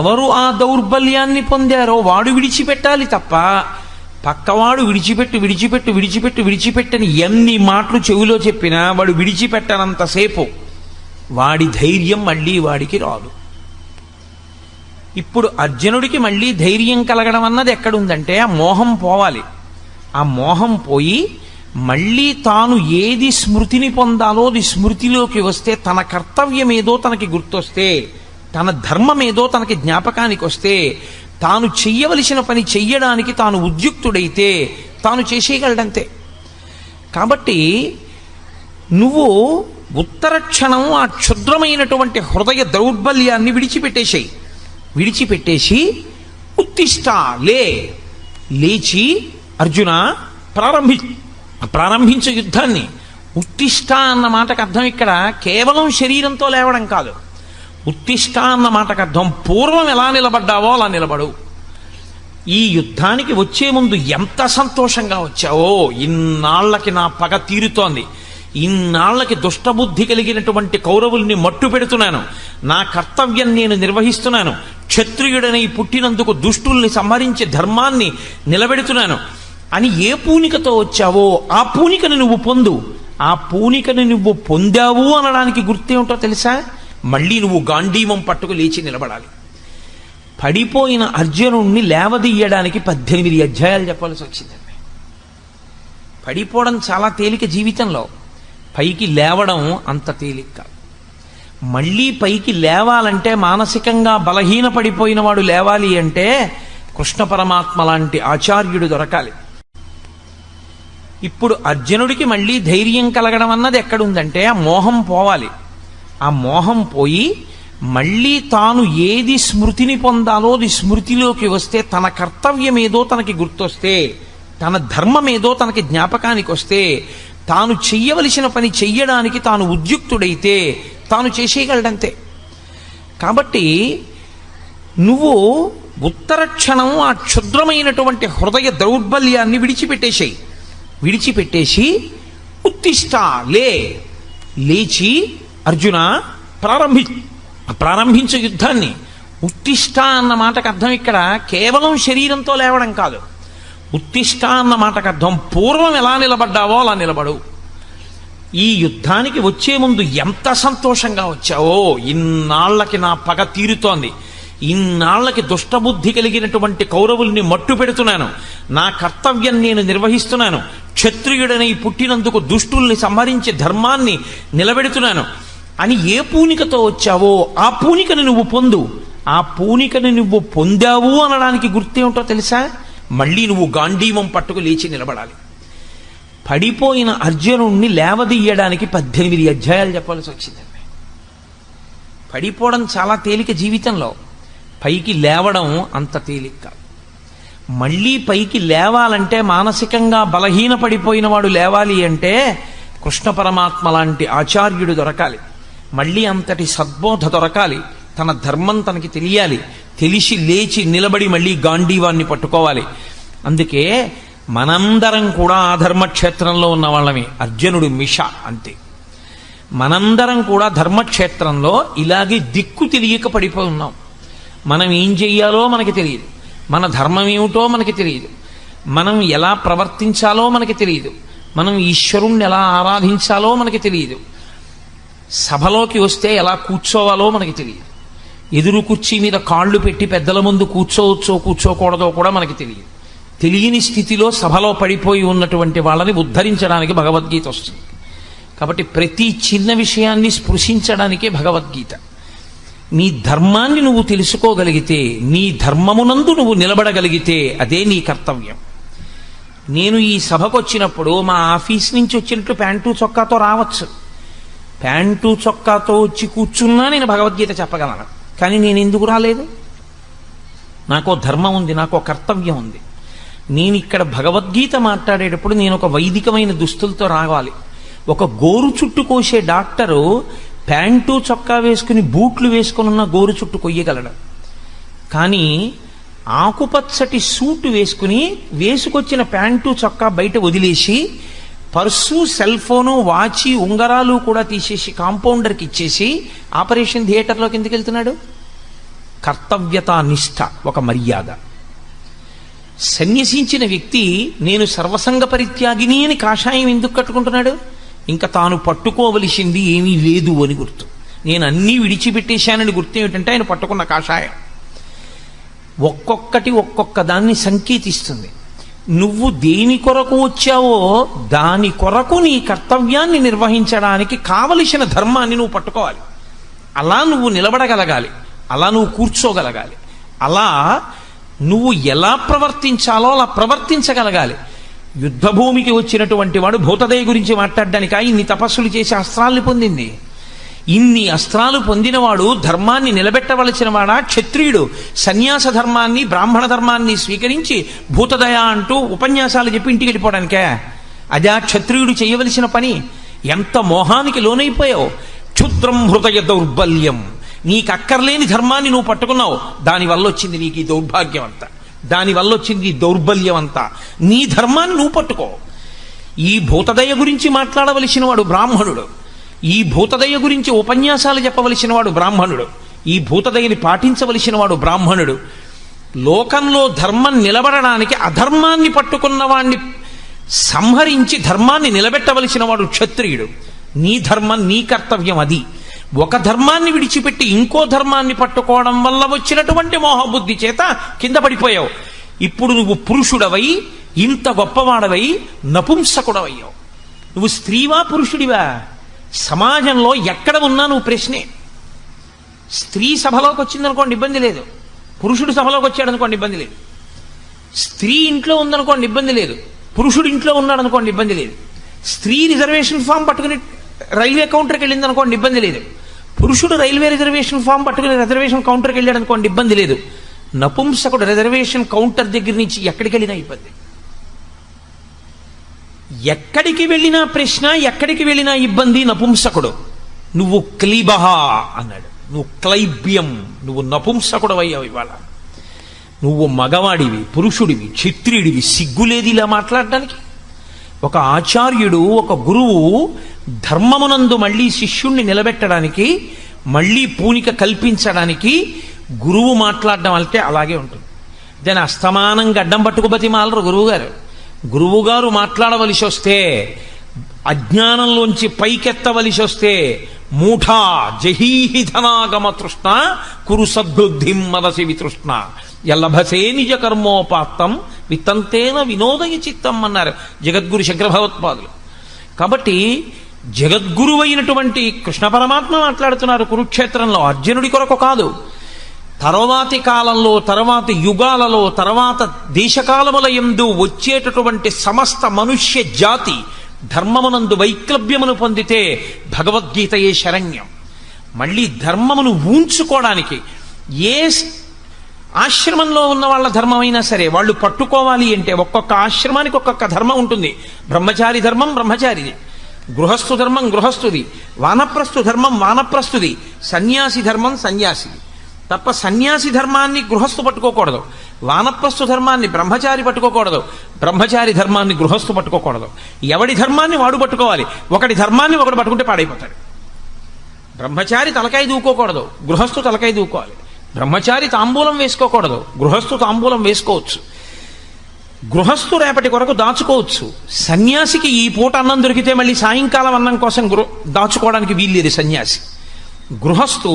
ఎవరు ఆ దౌర్బల్యాన్ని పొందారో వాడు విడిచిపెట్టాలి తప్ప పక్కవాడు విడిచిపెట్టు విడిచిపెట్టు విడిచిపెట్టు విడిచిపెట్టని ఎన్ని మాటలు చెవిలో చెప్పినా వాడు విడిచిపెట్టనంతసేపు వాడి ధైర్యం మళ్ళీ వాడికి రాదు. ఇప్పుడు అర్జునుడికి మళ్ళీ ధైర్యం కలగడం అన్నది ఎక్కడుందంటే ఆ మోహం పోవాలి. ఆ మోహం పోయి మళ్ళీ తాను ఏది స్మృతిని పొందాలో అది స్మృతిలోకి వస్తే, తన కర్తవ్యం ఏదో తనకి గుర్తొస్తే, తన ధర్మం ఏదో తనకి జ్ఞాపకానికి వస్తే, తాను చెయ్యవలసిన పని చెయ్యడానికి తాను ఉద్యుక్తుడైతే తాను చేసేయగలడంతే. కాబట్టి నువ్వు ఉత్తర క్షణం ఆ క్షుద్రమైనటువంటి హృదయ దౌర్బల్యాన్ని విడిచిపెట్టేసేయి. విడిచిపెట్టేసి ఉత్తిష్ట, లేచి అర్జున ప్రారంభించే యుద్ధాన్ని. ఉత్తిష్ట అన్న మాటకు అర్థం ఇక్కడ కేవలం శరీరంతో లేవడం కాదు. ఉత్తిష్ట అన్న మాటకు అర్థం పూర్వం ఎలా నిలబడ్డావో అలా నిలబడు. ఈ యుద్ధానికి వచ్చే ముందు ఎంత సంతోషంగా వచ్చావో, ఇన్నాళ్లకి నా పగ తీరుతోంది, ఇన్నాళ్లకి దుష్టబుద్ధి కలిగినటువంటి కౌరవుల్ని మట్టు పెడుతున్నాను, నా కర్తవ్యం నేను నిర్వహిస్తున్నాను, క్షత్రియుడనై పుట్టినందుకు దుష్టుల్ని సంహరించి ధర్మాన్ని నిలబెడుతున్నాను అని ఏ పూనికతో వచ్చావో ఆ పూనికను నువ్వు పొందు. ఆ పూనికను నువ్వు పొందావు అనడానికి గుర్తేమిటో తెలుసా? మళ్ళీ నువ్వు గాంధీవం పట్టుకు లేచి నిలబడాలి. పడిపోయిన అర్జునుణ్ణి లేవదీయడానికి 18 అధ్యాయాలు చెప్పాల్సి వచ్చిందండి. పడిపోవడం చాలా తేలిక జీవితంలో, పైకి లేవడం అంత తేలిక కాదు. మళ్ళీ పైకి లేవాలంటే, మానసికంగా బలహీన పడిపోయిన వాడు లేవాలి అంటే కృష్ణ పరమాత్మ లాంటి ఆచార్యుడు దొరకాలి. ఇప్పుడు అర్జునుడికి మళ్ళీ ధైర్యం కలగడం అన్నది ఎక్కడుందంటే, ఆ మోహం పోవాలి. ఆ మోహం పోయి మళ్ళీ తాను ఏది స్మృతిని పొందాలో అది స్మృతిలోకి వస్తే, తన కర్తవ్యం ఏదో తనకి గుర్తొస్తే, తన ధర్మం ఏదో తనకి జ్ఞాపకానికి వస్తే, తాను చెయ్యవలసిన పని చెయ్యడానికి తాను ఉద్యుక్తుడైతే తాను చేసేయగలడంతే. కాబట్టి నువ్వు ఉత్తర క్షణం ఆ క్షుద్రమైనటువంటి హృదయ దౌర్బల్యాన్ని విడిచిపెట్టేసి ఉత్తిష్ట, లేచి అర్జున ప్రారంభించే యుద్ధాన్ని. ఉత్తిష్ట అన్న మాటకు అర్థం ఇక్కడ కేవలం శరీరంతో లేవడం కాదు. ఉత్తిష్ట అన్న మాటకు అర్థం పూర్వం ఎలా నిలబడ్డావో అలా నిలబడు. ఈ యుద్ధానికి వచ్చే ముందు ఎంత సంతోషంగా వచ్చావో, ఇన్నాళ్లకి నా పగ తీరుతోంది, ఇన్నాళ్లకి దుష్టబుద్ధి కలిగినటువంటి కౌరవుల్ని మట్టు పెడుతున్నాను, నా కర్తవ్యం నేను నిర్వహిస్తున్నాను, క్షత్రియుడనై పుట్టినందుకు దుష్టుల్ని సంహరించి ధర్మాన్ని నిలబెడుతున్నాను అని ఏ పూనికతో వచ్చావో ఆ పూనికను నువ్వు పొందు. ఆ పూనికను నువ్వు పొందావు అనడానికి గుర్తేమిటో తెలుసా? మళ్ళీ నువ్వు గాంధీవం పట్టుకు లేచి నిలబడాలి. పడిపోయిన అర్జునుణ్ణి లేవదీయడానికి 18 అధ్యాయాలు చెప్పాల్సి వచ్చిందండి. పడిపోవడం చాలా తేలిక జీవితంలో, పైకి లేవడం అంత తేలిక కాదు. మళ్ళీ పైకి లేవాలంటే, మానసికంగా బలహీన పడిపోయిన వాడు లేవాలి అంటే కృష్ణ పరమాత్మ లాంటి ఆచార్యుడు దొరకాలి. మళ్ళీ అంతటి సద్బోధ దొరకాలి. తన ధర్మం తనకి తెలియాలి. తెలిసి లేచి నిలబడి మళ్ళీ గాంధీవాన్ని పట్టుకోవాలి. అందుకే మనందరం కూడా ఆ ధర్మక్షేత్రంలో ఉన్న వాళ్ళమే. అర్జునుడు మిష అంతే. మనందరం కూడా ధర్మక్షేత్రంలో ఇలాగే దిక్కు తెలియక పడిపోయి ఉన్నాం. మనం ఏం చెయ్యాలో మనకి తెలియదు, మన ధర్మం ఏమిటో మనకి తెలియదు, మనం ఎలా ప్రవర్తించాలో మనకి తెలియదు, మనం ఈశ్వరుణ్ణి ఎలా ఆరాధించాలో మనకి తెలియదు, సభలోకి వస్తే ఎలా కూర్చోవాలో మనకి తెలియదు, ఎదురు కుర్చీ మీద కాళ్ళు పెట్టి పెద్దల ముందు కూర్చోవచ్చో కూర్చోకూడదో కూడా మనకి తెలియదు. తెలియని స్థితిలో సభలో పడిపోయి ఉన్నటువంటి వాళ్ళని ఉద్ధరించడానికి భగవద్గీత వస్తుంది. కాబట్టి ప్రతి చిన్న విషయాన్ని స్పృశించడానికే భగవద్గీత. నీ ధర్మాన్ని నువ్వు తెలుసుకోగలిగితే, నీ ధర్మమునందు నువ్వు నిలబడగలిగితే అదే నీ కర్తవ్యం. నేను ఈ సభకు వచ్చినప్పుడు మా ఆఫీస్ నుంచి వచ్చినట్టు ప్యాంటు చొక్కాతో రావచ్చు, ప్యాంటు చొక్కాతో వచ్చి కూర్చున్నా నేను భగవద్గీత చెప్పగలను. కానీ నేను ఎందుకు రాలేదు? నాకో ధర్మం ఉంది, నాకో కర్తవ్యం ఉంది. నేను ఇక్కడ భగవద్గీత మాట్లాడేటప్పుడు నేను ఒక వైదికమైన దుస్తులతో రావాలి. ఒక గోరు చుట్టు కోసే డాక్టరు ప్యాంటు చొక్కా వేసుకుని బూట్లు వేసుకుని ఉన్న గోరు చుట్టు కొయ్యగలడు. కానీ ఆకుపచ్చటి సూటు వేసుకొచ్చిన ప్యాంటు చొక్కా బయట వదిలేసి పర్సు, సెల్ ఫోను, వాచి, ఉంగరాలు కూడా తీసేసి కాంపౌండర్కి ఇచ్చేసి ఆపరేషన్ థియేటర్లోకి ఎందుకు వెళ్తున్నాడు? కర్తవ్యతా నిష్ఠ, ఒక మర్యాద. సన్యసించిన వ్యక్తి నేను సర్వసంగ పరిత్యాగిని అని కాషాయం ఎందుకు కట్టుకుంటున్నాడు? ఇంకా తాను పట్టుకోవలసింది ఏమీ లేదు అని గుర్తు. నేను అన్నీ విడిచిపెట్టేశానని గుర్తు ఏమిటంటే ఆయన పట్టుకున్న కాషాయం. ఒక్కొక్కటి ఒక్కొక్క దాన్ని సంకేతిస్తుంది. నువ్వు దేని కొరకు వచ్చావో దాని కొరకు నీ కర్తవ్యాన్ని నిర్వహించడానికి కావలసిన ధర్మాన్ని నువ్వు పట్టుకోవాలి. అలా నువ్వు నిలబడగలగాలి, అలా నువ్వు కూర్చోగలగాలి, అలా నువ్వు ఎలా ప్రవర్తించాలో అలా ప్రవర్తించగలగాలి. యుద్ధభూమికి వచ్చినటువంటి వాడు భూతదయ గురించి మాట్లాడడానిక ఇన్ని తపస్సులు చేసి అస్త్రాల్ని పొందింది? ఇన్ని అస్త్రాలు పొందినవాడు ధర్మాన్ని నిలబెట్టవలసిన వాడా? క్షత్రియుడు సన్యాస ధర్మాన్ని, బ్రాహ్మణ ధర్మాన్ని స్వీకరించి భూతదయ అంటూ ఉపన్యాసాలు చెప్పి ఇంటికి వెళ్ళిపోవడానికే? అదా క్షత్రియుడు చేయవలసిన పని? ఎంత మోహానికి లోనైపోయావు! క్షుద్రం హృదయ దౌర్బల్యం. నీకు అక్కర్లేని ధర్మాన్ని నువ్వు పట్టుకున్నావు, దానివల్ల వచ్చింది నీకు ఈ దౌర్భాగ్యం అంతా, దానివల్ల వచ్చింది ఈ దౌర్బల్యం అంతా. నీ ధర్మాన్ని నువ్వు పట్టుకో. ఈ భూతదయ గురించి మాట్లాడవలసిన వాడు బ్రాహ్మణుడు, ఈ భూతదయ గురించి ఉపన్యాసాలు చెప్పవలసిన వాడు బ్రాహ్మణుడు, ఈ భూతదయని పాటించవలసిన వాడు బ్రాహ్మణుడు. లోకంలో ధర్మం నిలబడడానికి అధర్మాన్ని పట్టుకున్న వాణ్ణి సంహరించి ధర్మాన్ని నిలబెట్టవలసిన వాడు క్షత్రియుడు. నీ ధర్మం, నీ కర్తవ్యం అది. ఒక ధర్మాన్ని విడిచిపెట్టి ఇంకో ధర్మాన్ని పట్టుకోవడం వల్ల వచ్చినటువంటి మోహబుద్ధి చేత కింద పడిపోయావు. ఇప్పుడు నువ్వు పురుషుడవై ఇంత గొప్పవాడవై నపుంసకుడవయ్యావు. నువ్వు స్త్రీవా పురుషుడివా? సమాజంలో ఎక్కడ ఉన్నా నువ్వు ప్రశ్నే. స్త్రీ సభలోకి వచ్చిందనుకోండి ఇబ్బంది లేదు, పురుషుడు సభలోకి వచ్చాడు అనుకోండి ఇబ్బంది లేదు. స్త్రీ ఇంట్లో ఉందనుకోండి ఇబ్బంది లేదు, పురుషుడు ఇంట్లో ఉన్నాడు అనుకోండి ఇబ్బంది లేదు. స్త్రీ రిజర్వేషన్ ఫామ్ పట్టుకుని రైల్వే కౌంటర్కి వెళ్ళింది అనుకోండి ఇబ్బంది లేదు. పురుషుడు రైల్వే రిజర్వేషన్ ఫామ్ పట్టుకుని రిజర్వేషన్ కౌంటర్కి వెళ్ళాడు అనుకోండి ఇబ్బంది లేదు. నపుంసకుడు రిజర్వేషన్ కౌంటర్ దగ్గర నుంచి ఎక్కడికి వెళ్ళినా ఇబ్బంది. ఎక్కడికి వెళ్ళినా ప్రశ్న, ఎక్కడికి వెళ్ళినా ఇబ్బంది. నపుంసకుడు. నువ్వు క్లీబహ అన్నాడు. నువ్వు క్లైబ్యం, నువ్వు నపుంసకుడు అయ్యావు. ఇవాళ నువ్వు మగవాడివి, పురుషుడివి, క్షత్రియుడివి. సిగ్గులేదు ఇలా మాట్లాడడానికి? ఒక ఆచార్యుడు, ఒక గురువు ధర్మమునందు మళ్ళీ శిష్యుణ్ణి నిలబెట్టడానికి, మళ్ళీ పూనిక కల్పించడానికి గురువు మాట్లాడడం అంటే అలాగే ఉంటుంది. దాని అస్తమానం గడ్డం పట్టుకు బతిమాలరు గురువుగారు. గురువుగారు మాట్లాడవలసి వస్తే, అజ్ఞానంలోంచి పైకెత్తవలసి వస్తే, మూఢా జహీహి ధనాగమ తృష్ణ కురు సద్బుద్ధిం మనసి వితృష్ణ ఎల్లభసే నిజ కర్మోపాత్తం విత్తంతేన వినోదయ చిత్తం అన్నారు జగద్గురు శంకర భగవత్పాదులు. కాబట్టి జగద్గురువైనటువంటి కృష్ణ పరమాత్మ మాట్లాడుతున్నారు కురుక్షేత్రంలో. అర్జునుడి కొరకు కాదు, తర్వాతి కాలంలో, తర్వాతి యుగాలలో, తర్వాత దేశకాలముల యందు వచ్చేటటువంటి సమస్త మనుష్య జాతి ధర్మమునందు వైక్లభ్యమును పొందితే భగవద్గీతయే శరణ్యం. మళ్ళీ ధర్మమును ఊంచుకోవడానికి ఏ ఆశ్రమంలో ఉన్న వాళ్ళ ధర్మం అయినా సరే వాళ్ళు పట్టుకోవాలి అంటే ఒక్కొక్క ఆశ్రమానికి ఒక్కొక్క ధర్మం ఉంటుంది. బ్రహ్మచారి ధర్మం బ్రహ్మచారిది, గృహస్థు ధర్మం గృహస్థుది, వానప్రస్థు ధర్మం వానప్రస్థుది, సన్యాసి ధర్మం సన్యాసిది. తప్ప సన్యాసి ధర్మాన్ని గృహస్థు పట్టుకోకూడదు, వానప్రస్థు ధర్మాన్ని బ్రహ్మచారి పట్టుకోకూడదు, బ్రహ్మచారి ధర్మాన్ని గృహస్థు పట్టుకోకూడదు. ఎవడి ధర్మాన్ని వాడు పట్టుకోవాలి. ఒకటి ధర్మాన్ని ఒకడు పట్టుకుంటే పాడైపోతాడు. బ్రహ్మచారి తలకాయ దూకోకూడదు, గృహస్థు తలకాయ దూకోవాలి. బ్రహ్మచారి తాంబూలం వేసుకోకూడదు, గృహస్థు తాంబూలం వేసుకోవచ్చు. గృహస్థు రేపటి కొరకు దాచుకోవచ్చు. సన్యాసికి ఈ పూట అన్నం దొరికితే మళ్ళీ సాయంకాలం అన్నం కోసం దాచుకోవడానికి వీల్లేదు సన్యాసి. గృహస్థు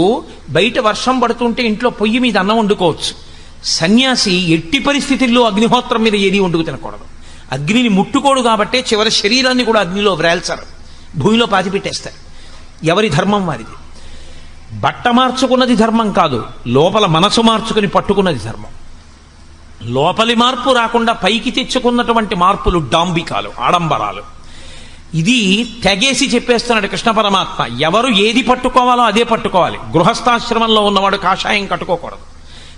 బయట వర్షం పడుతుంటే ఇంట్లో పొయ్యి మీద అన్నం వండుకోవచ్చు. సన్యాసి ఎట్టి పరిస్థితుల్లో అగ్నిహోత్రం మీద ఏది వండుకు తినకూడదు. అగ్నిని ముట్టుకోడు కాబట్టే చివరి శరీరాన్ని కూడా అగ్నిలో వ్రేల్చారు, భూమిలో పాతిపెట్టేస్తారు. ఎవరి ధర్మం వారిది. బట్ట మార్చుకున్నది ధర్మం కాదు, లోపల మనసు మార్చుకుని పట్టుకున్నది ధర్మం. లోపలి మార్పు రాకుండా పైకి తెచ్చుకున్నటువంటి మార్పులు డాంబికాలు, ఆడంబరాలు. ఇది తెగేసి చెప్పేస్తున్నాడు కృష్ణ పరమాత్మ. ఎవరు ఏది పట్టుకోవాలో అదే పట్టుకోవాలి. గృహస్థాశ్రమంలో ఉన్నవాడు కాషాయం కట్టుకోకూడదు.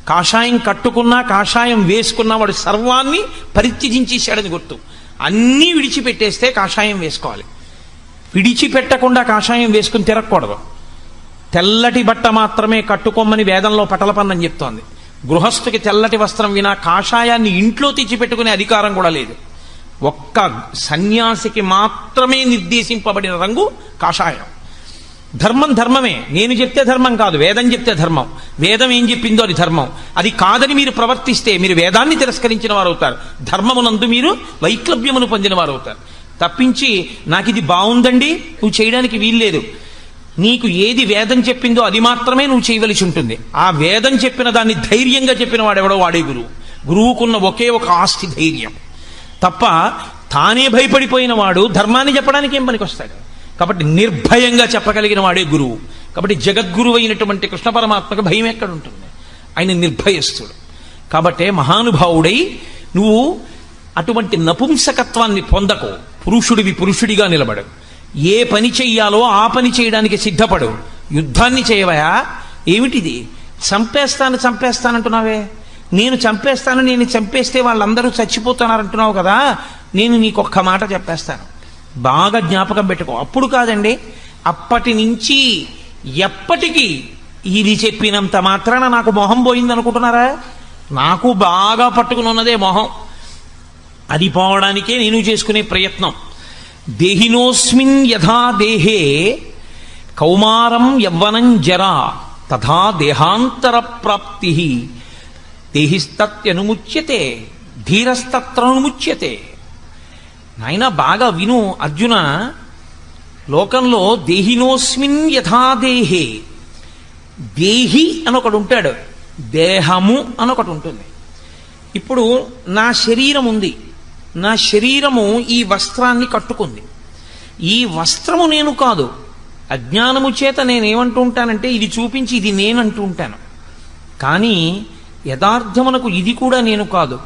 కాషాయం కట్టుకున్నా, కాషాయం వేసుకున్నా వాడు సర్వాన్ని పరిత్యజించేశాడని గుర్తు. అన్నీ విడిచిపెట్టేస్తే కాషాయం వేసుకోవాలి. విడిచిపెట్టకుండా కాషాయం వేసుకుని తిరగకూడదు. తెల్లటి బట్ట మాత్రమే కట్టుకోమని వేదంలో పటలపన్నం చెప్తోంది. గృహస్థుకి తెల్లటి వస్త్రం వినా కాషాయాన్ని ఇంట్లో తెచ్చిపెట్టుకునే అధికారం కూడా లేదు. ఒక్క సన్యాసికి మాత్రమే నిర్దేశింపబడిన రంగు కాషాయం. ధర్మం ధర్మమే, నేను చెప్తే ధర్మం కాదు, వేదం చెప్తే ధర్మం. వేదం ఏం చెప్పిందో అది ధర్మం. అది కాదని మీరు ప్రవర్తిస్తే మీరు వేదాన్ని తిరస్కరించిన వారు అవుతారు, ధర్మమునందు మీరు వైక్లభ్యమును పొందిన వారు అవుతారు. తప్పించి నాకు ఇది బాగుందండి నువ్వు చేయడానికి వీల్లేదు, నీకు ఏది వేదం చెప్పిందో అది మాత్రమే నువ్వు చేయవలసి ఉంటుంది. ఆ వేదం చెప్పిన దాన్ని ధైర్యంగా చెప్పిన వాడెవడో వాడే గురువు. గురువుకున్న ఒకే ఒక ఆస్తి ధైర్యం. తప్ప తానే భయపడిపోయిన వాడు ధర్మాన్ని చెప్పడానికి ఏం పనికొస్తాడు? కాబట్టి నిర్భయంగా చెప్పగలిగిన వాడే గురువు. కాబట్టి జగద్గురువు అయినటువంటి కృష్ణ పరమాత్మకు భయం ఎక్కడ ఉంటుంది? ఆయన నిర్భయస్తుడు. కాబట్టే మహానుభావుడై నువ్వు అటువంటి నపుంసకత్వాన్ని పొందకు. పురుషుడివి పురుషుడిగా నిలబడు. ఏ పని చెయ్యాలో ఆ పని చేయడానికి సిద్ధపడు. యుద్ధాన్ని చేయవయా? ఏమిటిది? చంపేస్తానంటున్నావే. నేను చంపేస్తే వాళ్ళందరూ చచ్చిపోతున్నారంటున్నావు కదా. నేను నీకొక్క మాట చెప్పేస్తాను, బాగా జ్ఞాపకం పెట్టుకో. అప్పుడు కాదండి, అప్పటి నుంచి ఎప్పటికీ ఇది చెప్పినంత మాత్రాన నాకు మొహం పోయింది అనుకుంటున్నారా? నాకు బాగా పట్టుకుని ఉన్నదే మొహం. అది పోవడానికే నేను చేసుకునే ప్రయత్నం. దేహినోస్మిన్ యథా దేహే కౌమారం యవ్వనం జరా తథా దేహాంతర ప్రాప్తి దేహిస్తత్యనుముచ్యతే ధీరస్తత్రనుముచ్యతే. నాయన బాగా విను అర్జున, లోకంలో దేహినోస్మిన్ యథాదేహే, దేహి అని ఒకడు ఉంటాడు, దేహము అని ఒకటి ఉంటుంది. ఇప్పుడు నా శరీరం ఉంది, నా శరీరము ఈ వస్త్రాన్ని కట్టుకుంది. ఈ వస్త్రము నేను కాదు. అజ్ఞానము చేత నేనేమంటూ ఉంటానంటే ఇది చూపించి ఇది నేనంటూ ఉంటాను. కానీ యథార్థమునకు ఇది కూడా నేను కాదు.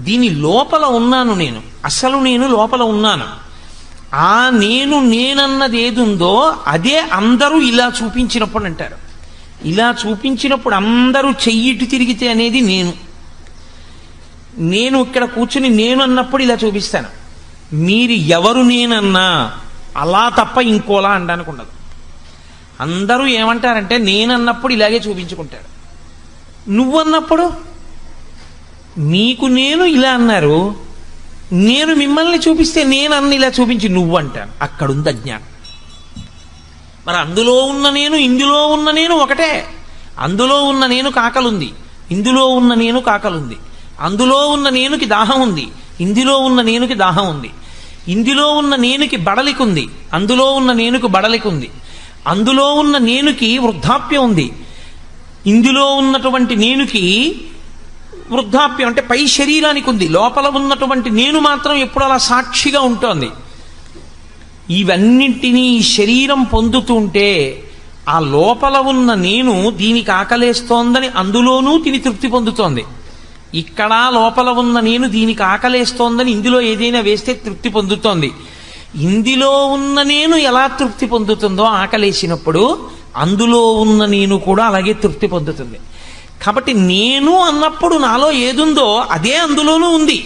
దీని లోపల ఉన్నాను నేను, అసలు నేను లోపల ఉన్నాను. ఆ నేనన్నది ఏదుందో అదే అందరూ ఇలా చూపించినప్పుడు అంటారు. ఇలా చూపించినప్పుడు అందరూ చెయ్యిటి తిరిగితే అనేది నేను ఇక్కడ కూర్చుని నేను అన్నప్పుడు ఇలా చూపిస్తాను. మీరు ఎవరు నేనన్నా అలా తప్ప ఇంకోలా అనడానికి ఉండదు. అందరూ ఏమంటారంటే నేనన్నప్పుడు ఇలాగే చూపించుకుంటారు. నువ్వన్నప్పుడు నీకు నేను ఇలా అన్నారు, నేను మిమ్మల్ని చూపిస్తే నేనన్న ఇలా చూపించి నువ్వు అంటాను. అక్కడుంది అజ్ఞానం. మరి అందులో ఉన్న నేను ఇందులో ఉన్న నేను ఒకటే. అందులో ఉన్న నేను కాకలుంది, ఇందులో ఉన్న నేను కాకలుంది. అందులో ఉన్న నేనుకి దాహం ఉంది, ఇందులో ఉన్న నేనుకి దాహం ఉంది. ఇందులో ఉన్న నేనుకి బడలికుంది, అందులో ఉన్న నేనుకి బడలికుంది. అందులో ఉన్న నేనుకి వృద్ధాప్యం ఉంది, ఇందులో ఉన్నటువంటి నేనుకి వృద్ధాప్యం అంటే పై శరీరానికి ఉంది. లోపల ఉన్నటువంటి నేను మాత్రం ఎప్పుడు అలా సాక్షిగా ఉంటోంది. ఇవన్నింటినీ శరీరం పొందుతుంటే ఆ లోపల ఉన్న నేను దీనికి ఆకలేస్తోందని అందులోనూ తిని తృప్తి పొందుతోంది. ఇక్కడ లోపల ఉన్న నేను దీనికి ఆకలేస్తోందని ఇందులో ఏదైనా వేస్తే తృప్తి పొందుతోంది. ఇందులో ఉన్న నేను ఎలా తృప్తి పొందుతుందో ఆకలేసినప్పుడు అందులో ఉన్న నేను కూడా అలాగే తృప్తి పొందుతుంది. కాబట్టి నేను అన్నప్పుడు నాలో ఏదుందో అదే అందులోనూ ఉంది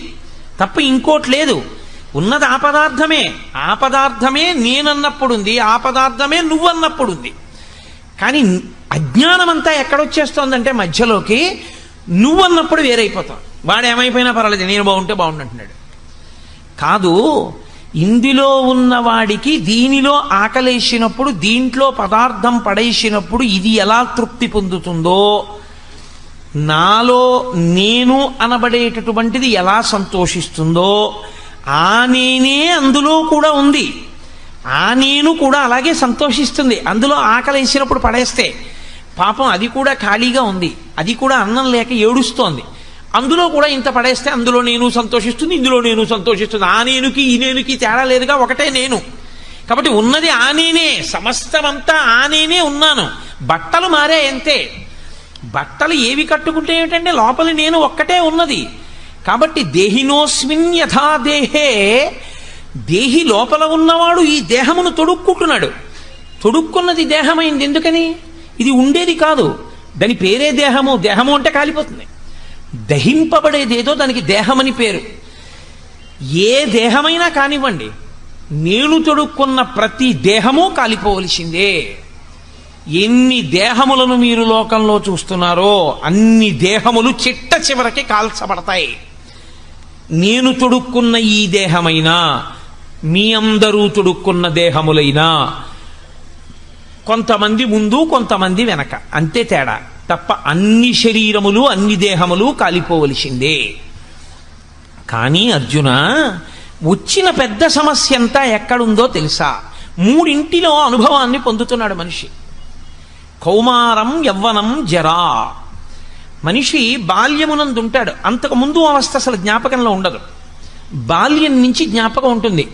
తప్ప ఇంకోటి లేదు. ఉన్నది ఆ పదార్థమే, ఆ పదార్థమే నేనన్నప్పుడు ఉంది, ఆ పదార్థమే నువ్వన్నప్పుడు ఉంది. కానీ అజ్ఞానం అంతా ఎక్కడొచ్చేస్తోందంటే మధ్యలోకి నువ్వన్నప్పుడు వేరైపోతావు. వాడు ఏమైపోయినా పర్వాలేదు, నేను బాగుంటే బాగుండంటున్నాడు. కాదు, ఇందులో ఉన్నవాడికి దీనిలో ఆకలేసినప్పుడు, దీంట్లో పదార్థం పడేసినప్పుడు ఇది ఎలా తృప్తి పొందుతుందో, నాలో నేను అనబడేటటువంటిది ఎలా సంతోషిస్తుందో, ఆ నేనే అందులో కూడా ఉంది. ఆ నేను కూడా అలాగే సంతోషిస్తుంది. అందులో ఆకలేసినప్పుడు పడేస్తే పాపం అది కూడా ఖాళీగా ఉంది, అది కూడా అన్నం లేక ఏడుస్తోంది. అందులో కూడా ఇంత పడేస్తే అందులో నేను సంతోషిస్తుంది, ఇందులో నేను సంతోషిస్తుంది. ఆ నేనుకి ఈ నేనుకి తేడా లేదుగా, ఒకటే నేను. కాబట్టి ఉన్నది ఆ నేనే, సమస్తమంతా ఆ నేనే ఉన్నాను. బట్టలు మారే అంతే. బట్టలు ఏవి కట్టుకుంటే ఏమిటంటే లోపలి నేను ఒక్కటే ఉన్నది. కాబట్టి దేహినోస్మిన్ యథా దేహే, దేహి లోపల ఉన్నవాడు ఈ దేహమును తొడుక్కుంటున్నాడు. తొడుక్కున్నది దేహమైంది. ఎందుకని? ఇది ఉండేది కాదు, దాని పేరే దేహము. దేహము అంటే కాలిపోతుంది. దహింపబడేదేదో దానికి దేహమని పేరు. ఏ దేహమైనా కానివ్వండి, నేను తొడుక్కున్న ప్రతి దేహము కాలిపోవలసిందే. ఎన్ని దేహములను మీరు లోకంలో చూస్తున్నారో అన్ని దేహములు చిట్ట చివరికి కాల్చబడతాయి. నేను తొడుక్కున్న ఈ దేహమైనా, మీ అందరూ తొడుక్కున్న దేహములైనా, కొంతమంది ముందు కొంతమంది వెనక, అంతే తేడా తప్ప అన్ని శరీరములు అన్ని దేహములు కాలిపోవలసిందే. కానీ అర్జున, వచ్చిన పెద్ద సమస్య అంతా ఎక్కడుందో తెలుసా? మూడింటిలో అనుభవాన్ని పొందుతున్నాడు మనిషి. కౌమారం, యవ్వనం, జరా. మనిషి బాల్యమునందుంటాడు. అంతకు ముందు అవస్థ అసలు జ్ఞాపకంలో ఉండదు. బాల్యం నుంచి జ్ఞాపకం ఉంటుంది.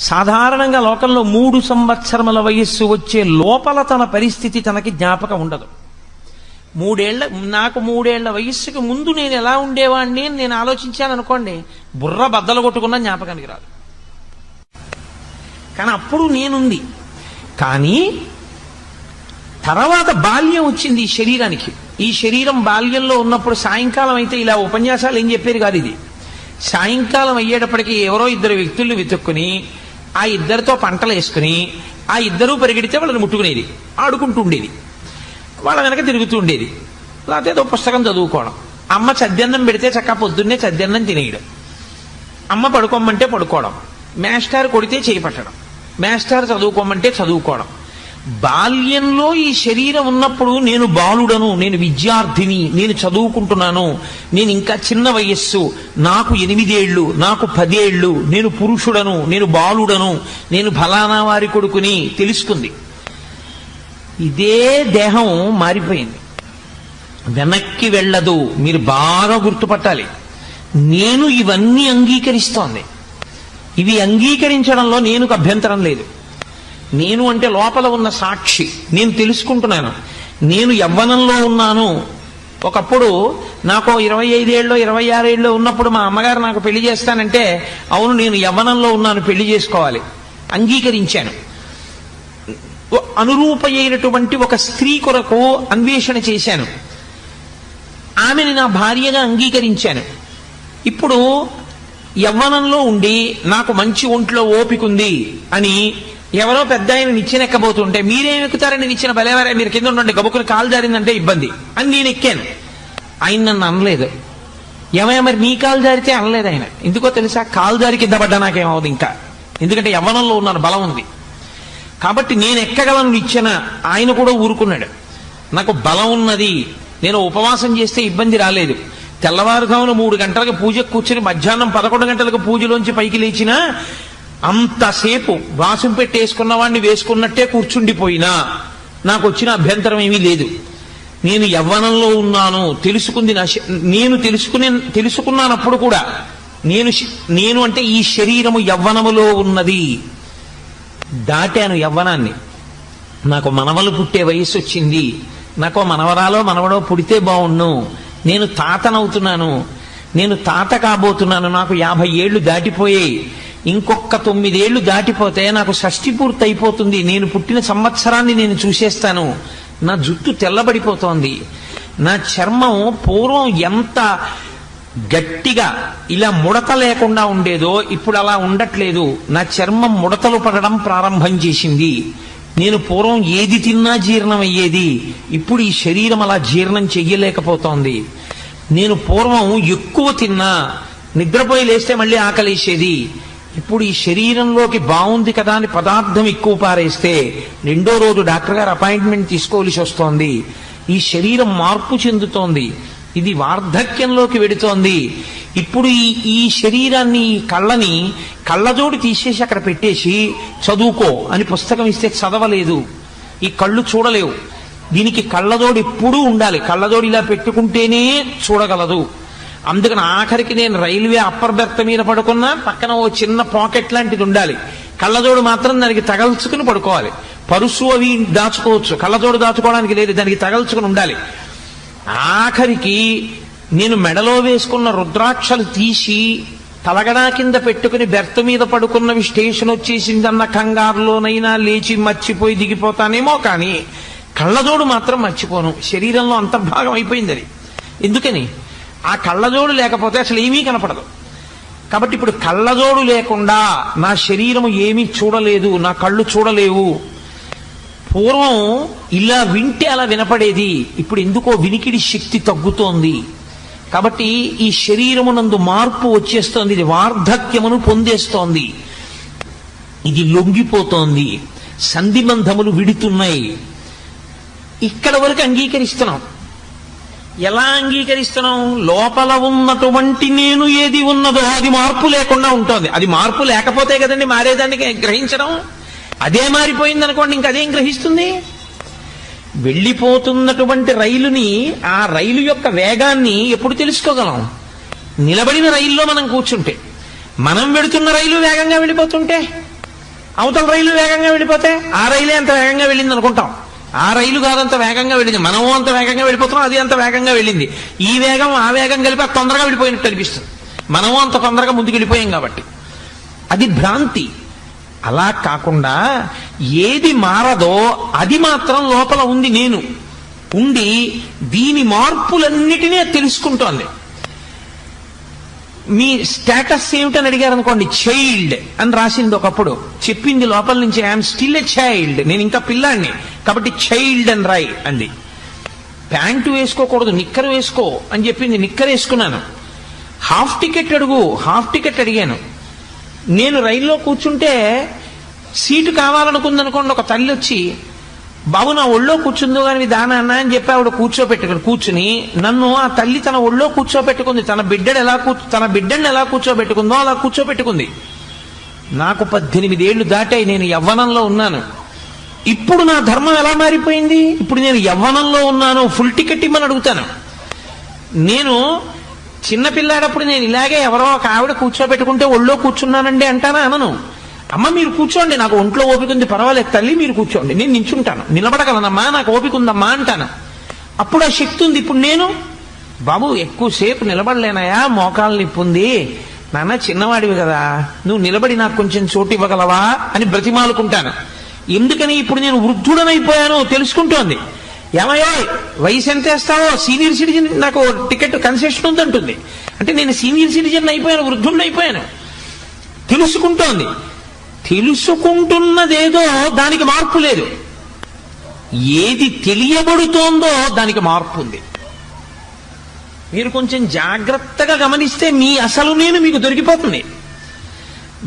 సాధారణంగా లోకంలో 3 సంవత్సరముల వయస్సు వచ్చే లోపల తన పరిస్థితి తనకి జ్ఞాపకం ఉండదు. నాకు 3 ఏళ్ల వయస్సుకి ముందు నేను ఎలా ఉండేవాడిని అని నేను ఆలోచించాను అనుకోండి, బుర్ర బద్దలు కొట్టుకున్న జ్ఞాపకానికి రాదు. కానీ అప్పుడు నేనుంది. కానీ తర్వాత బాల్యం వచ్చింది ఈ శరీరానికి. ఈ శరీరం బాల్యంలో ఉన్నప్పుడు సాయంకాలం అయితే ఇలా ఉపన్యాసాలు ఏం చెప్పేది కాదు. ఇది సాయంకాలం అయ్యేటప్పటికి ఎవరో 2 వ్యక్తుల్ని వెతుక్కుని ఆ ఇద్దరితో పంటలు వేసుకుని ఆ ఇద్దరూ పరిగెడితే వాళ్ళని ముట్టుకునేది, ఆడుకుంటూ ఉండేది, వాళ్ళ వెనక తిరుగుతూ ఉండేది. లేకపోతే ఏదో పుస్తకం చదువుకోవడం. అమ్మ చద్దన్నం పెడితే చక్క పొద్దున్నే చద్దన్నం తినేయడం, అమ్మ పడుకోమంటే పడుకోవడం, మేస్టార్ కొడితే చేయి పట్టడం, మేస్టార్ చదువుకోమంటే చదువుకోవడం. బాల్యంలో ఈ శరీరం ఉన్నప్పుడు నేను బాలుడను, నేను విద్యార్థిని, నేను చదువుకుంటున్నాను, నేను ఇంకా చిన్న వయస్సు, నాకు 8 ఏళ్ళు, నాకు 10 ఏళ్ళు, నేను పురుషుడను, నేను బాలుడను, నేను ఫలానా వారి కొడుకుని తెలుసుకుంది. ఇదే దేహం మారిపోయింది, వెనక్కి వెళ్ళదు. మీరు బాగా గుర్తుపట్టాలి. నేను ఇవన్నీ అంగీకరిస్తోంది. ఇవి అంగీకరించడంలో నేనుకు అభ్యంతరం లేదు. నేను అంటే లోపల ఉన్న సాక్షి, నేను తెలుసుకుంటున్నాను. నేను యవ్వనంలో ఉన్నాను. ఒకప్పుడు నాకు 25 ఏళ్ళో 26 ఏళ్ళో ఉన్నప్పుడు మా అమ్మగారు నాకు పెళ్లి చేస్తానంటే, అవును నేను యవ్వనంలో ఉన్నాను, పెళ్లి చేసుకోవాలి, అంగీకరించాను. అనురూపమైనటువంటి ఒక స్త్రీ కొరకు అన్వేషణ చేశాను, ఆమెని నా భార్యగా అంగీకరించాను. ఇప్పుడు యవ్వనంలో ఉండి నాకు మంచి ఒంట్లో ఓపికంది అని ఎవరో పెద్ద ఆయన నిచ్చెనెక్కబోతుంటే, మీరేం ఎక్కుతారని నిచ్చిన బలేవారే, మీరు కింద ఉండండి, గబుకులు కాలు జారిందంటే ఇబ్బంది అని నేను ఎక్కాను. ఆయన నన్ను అనలేదు. ఏమయ్యా మరి నీ కాలు జారితే అనలేదు ఆయన. ఎందుకో తెలుసా? కాలు జారి కింద పడ్డా నాకేమవుతుంది ఇంకా, ఎందుకంటే యవ్వనంలో ఉన్నాను, బలం ఉంది కాబట్టి నేను ఎక్కగలను నిచ్చెన. ఆయన కూడా ఊరుకున్నాడు. నాకు బలం ఉన్నది, నేను ఉపవాసం చేస్తే ఇబ్బంది రాలేదు. తెల్లవారుజామున 3 గంటలకు పూజకు కూర్చుని మధ్యాహ్నం 11 గంటలకు పూజలోంచి పైకి లేచినా అంతసేపు వాసం పెట్టేసుకున్న వాడిని వేసుకున్నట్టే కూర్చుండిపోయినా నాకు వచ్చిన అభ్యంతరం ఏమీ లేదు. నేను యవ్వనంలో ఉన్నాను, తెలుసుకుంది నేను తెలుసుకున్నానప్పుడు కూడా నేను అంటే ఈ శరీరము యవ్వనములో ఉన్నది. దాటాను యవ్వనాన్ని. నాకు మనవలు పుట్టే వయసు వచ్చింది, నాకు మనవరాలో మనవడో పుడితే బాగుండు. నేను తాతనవుతున్నాను, నేను తాత కాబోతున్నాను. నాకు 50 ఏళ్లు దాటిపోయాయి. ఇంకొక 9 ఏళ్లు దాటిపోతే నాకు షష్ఠి పూర్తి అయిపోతుంది. నేను పుట్టిన సంవత్సరాన్ని నేను చూసేస్తాను. నా జుట్టు తెల్లబడిపోతోంది. నా చర్మం పూర్వం ఎంత గట్టిగా ఇలా ముడత లేకుండా ఉండేదో ఇప్పుడు అలా ఉండట్లేదు. నా చర్మం ముడతలు పడడం ప్రారంభం చేసింది. నేను పూర్వం ఏది తిన్నా జీర్ణం అయ్యేది, ఇప్పుడు ఈ శరీరం అలా జీర్ణం చెయ్యలేకపోతోంది. నేను పూర్వం ఎక్కువ తిన్నా నిద్రపోయి లేస్తే మళ్ళీ ఆకలేసేది, ఇప్పుడు ఈ శరీరంలోకి బాగుంది కదా అని పదార్థం ఎక్కువ పారేస్తే 2వ రోజు డాక్టర్ గారు అపాయింట్మెంట్ తీసుకోవలసి వస్తోంది. ఈ శరీరం మార్పు చెందుతోంది, ఇది వార్ధక్యంలోకి వెడుతోంది. ఇప్పుడు ఈ శరీరాన్ని, ఈ కళ్ళని కళ్ళజోడు తీసేసి అక్కడ పెట్టేసి చదువుకో అని పుస్తకం ఇస్తే చదవలేదు. ఈ కళ్ళు చూడలేవు. దీనికి కళ్ళజోడు ఎప్పుడూ ఉండాలి. కళ్ళజోడు ఇలా పెట్టుకుంటేనే చూడగలదు. అందుకని ఆఖరికి నేను రైల్వే అప్పర్ బెర్త్ మీద పడుకున్నా పక్కన ఓ చిన్న పాకెట్ లాంటిది ఉండాలి. కళ్ళజోడు మాత్రం దానికి తగల్చుకుని పడుకోవాలి. పరుసు అవి దాచుకోవచ్చు, కళ్ళజోడు దాచుకోవడానికి లేదు, దానికి తగల్చుకుని ఉండాలి. ఆఖరికి నేను మెడలో వేసుకున్న రుద్రాక్షలు తీసి తలగడా కింద పెట్టుకుని బెర్త్ మీద పడుకున్నవి స్టేషన్ వచ్చేసిందన్న కంగారులోనైనా లేచి మర్చిపోయి దిగిపోతానేమో, కానీ కళ్ళజోడు మాత్రం మర్చిపోను. శరీరంలో అంతర్భాగం అయిపోయింది అది. ఎందుకని? ఆ కళ్ళజోడు లేకపోతే అసలు ఏమీ కనపడదు. కాబట్టి ఇప్పుడు కళ్ళజోడు లేకుండా నా శరీరము ఏమీ చూడలేదు, నా కళ్ళు చూడలేవు. పూర్వం ఇలా వింటే అలా వినపడేది, ఇప్పుడు ఎందుకో వినికిడి శక్తి తగ్గుతోంది. కాబట్టి ఈ శరీరమునందు మార్పు వచ్చేస్తోంది, ఇది వార్ధక్యమును పొందేస్తోంది, ఇది లొంగిపోతోంది, సంధిబంధములు విడుతున్నాయి. ఇక్కడ వరకు అంగీకరిస్తున్నాం. ఎలా అంగీకరిస్తున్నాం? లోపల ఉన్నటువంటి నేను ఏది ఉన్నదో అది మార్పు లేకుండా ఉంటుంది. అది మార్పు లేకపోతే కదండి మారేదాన్ని గ్రహించడం. అదే మారిపోయింది అనుకోండి, ఇంకదేం గ్రహిస్తుంది? వెళ్ళిపోతున్నటువంటి రైలుని, ఆ రైలు యొక్క వేగాన్ని ఎప్పుడు తెలుసుకోగలం? నిలబడిన రైల్లో మనం కూర్చుంటే. మనం వెడుతున్న రైలు వేగంగా వెళ్ళిపోతుంటే, అవతల రైలు వేగంగా వెళ్ళిపోతే ఆ రైలే అంత వేగంగా వెళ్ళింది అనుకుంటాం. ఆ రైలు కాదంత వేగంగా వెళ్ళింది, మనము అంత వేగంగా వెళ్ళిపోతున్నాం, అది అంత వేగంగా వెళ్ళింది. ఈ వేగం ఆ వేగం కలిపి అది తొందరగా వెళ్ళిపోయినట్టు అనిపిస్తుంది. మనము అంత తొందరగా ముందుకు వెళ్ళిపోయాం కాబట్టి. అది భ్రాంతి. అలా కాకుండా ఏది మారదో అది మాత్రం లోపల ఉంది. నేను ఉండి దీని మార్పులన్నిటినీ తెలుసుకుంటోంది. మీ స్టేటస్ ఏమిటని అడిగారు అనుకోండి, చైల్డ్ అని రాసింది ఒకప్పుడు, చెప్పింది లోపల నుంచి ఐఎమ్ స్టిల్ ఎ చైల్డ్, నేను ఇంకా పిల్లాడిని కాబట్టి చైల్డ్ అని రాయి అంది. ప్యాంటు వేసుకోకూడదు, నిక్కర్ వేసుకో అని చెప్పింది, నిక్కర్ వేసుకున్నాను. హాఫ్ టికెట్ అడుగు, హాఫ్ టికెట్ అడిగాను. నేను రైల్లో కూర్చుంటే సీటు కావాలనుకుందనుకోండి, ఒక తల్లి వచ్చి బాబు నా ఒళ్ళో కూర్చుందో కానీ దానా అన్న అని చెప్పి ఆవిడ కూర్చుని నన్ను ఆ తల్లి తన ఒళ్ళో కూర్చోబెట్టుకుంది. తన బిడ్డని ఎలా కూర్చోబెట్టుకుందో అలా కూర్చోబెట్టుకుంది. నాకు 18 ఏళ్లు దాటాయి, నేను యవ్వనంలో ఉన్నాను. ఇప్పుడు నా ధర్మం ఎలా మారిపోయింది? ఇప్పుడు నేను యవ్వనంలో ఉన్నాను, ఫుల్ టికెట్ ఇమ్మని అడుగుతాను. నేను చిన్నపిల్లాడప్పుడు నేను ఇలాగే ఎవరో ఒక ఆవిడ కూర్చోబెట్టుకుంటే ఒళ్ళో కూర్చున్నానండి అంటానా? అనను. అమ్మ మీరు కూర్చోండి, నాకు ఒంట్లో ఓపిక ఉంది, పర్వాలేదు తల్లి మీరు కూర్చోండి, నేను నించుంటాను, నిలబడగలనమ్మా, నాకు ఓపిక ఉందమ్మా అంటాను. అప్పుడు ఆ శక్తి ఉంది. ఇప్పుడు నేను బాబు ఎక్కువసేపు నిలబడలేనాయా, మోకాలు నొప్పి ఉంది, నాన్న చిన్నవాడివి కదా, నువ్వు నిలబడి నాకు కొంచెం చోటు ఇవ్వగలవా అని బ్రతిమాలుకుంటాను. ఎందుకని? ఇప్పుడు నేను వృద్ధుడనైపోయాను తెలుసుకుంటోంది. ఏమయ్యో వయసు ఎంత వేస్తావో, సీనియర్ సిటిజన్ నాకు టికెట్ కన్సెషన్ ఉందంటుంది. అంటే నేను సీనియర్ సిటిజన్ అయిపోయాను, వృద్ధుడిని అయిపోయాను. తెలుసుకుంటోంది. తెలుసుకుంటున్నదేదో దానికి మార్పు లేదు. ఏది తెలియబడుతోందో దానికి మార్పు ఉంది. మీరు కొంచెం జాగ్రత్తగా గమనిస్తే మీ అసలు నేను మీకు దొరికిపోతుంది.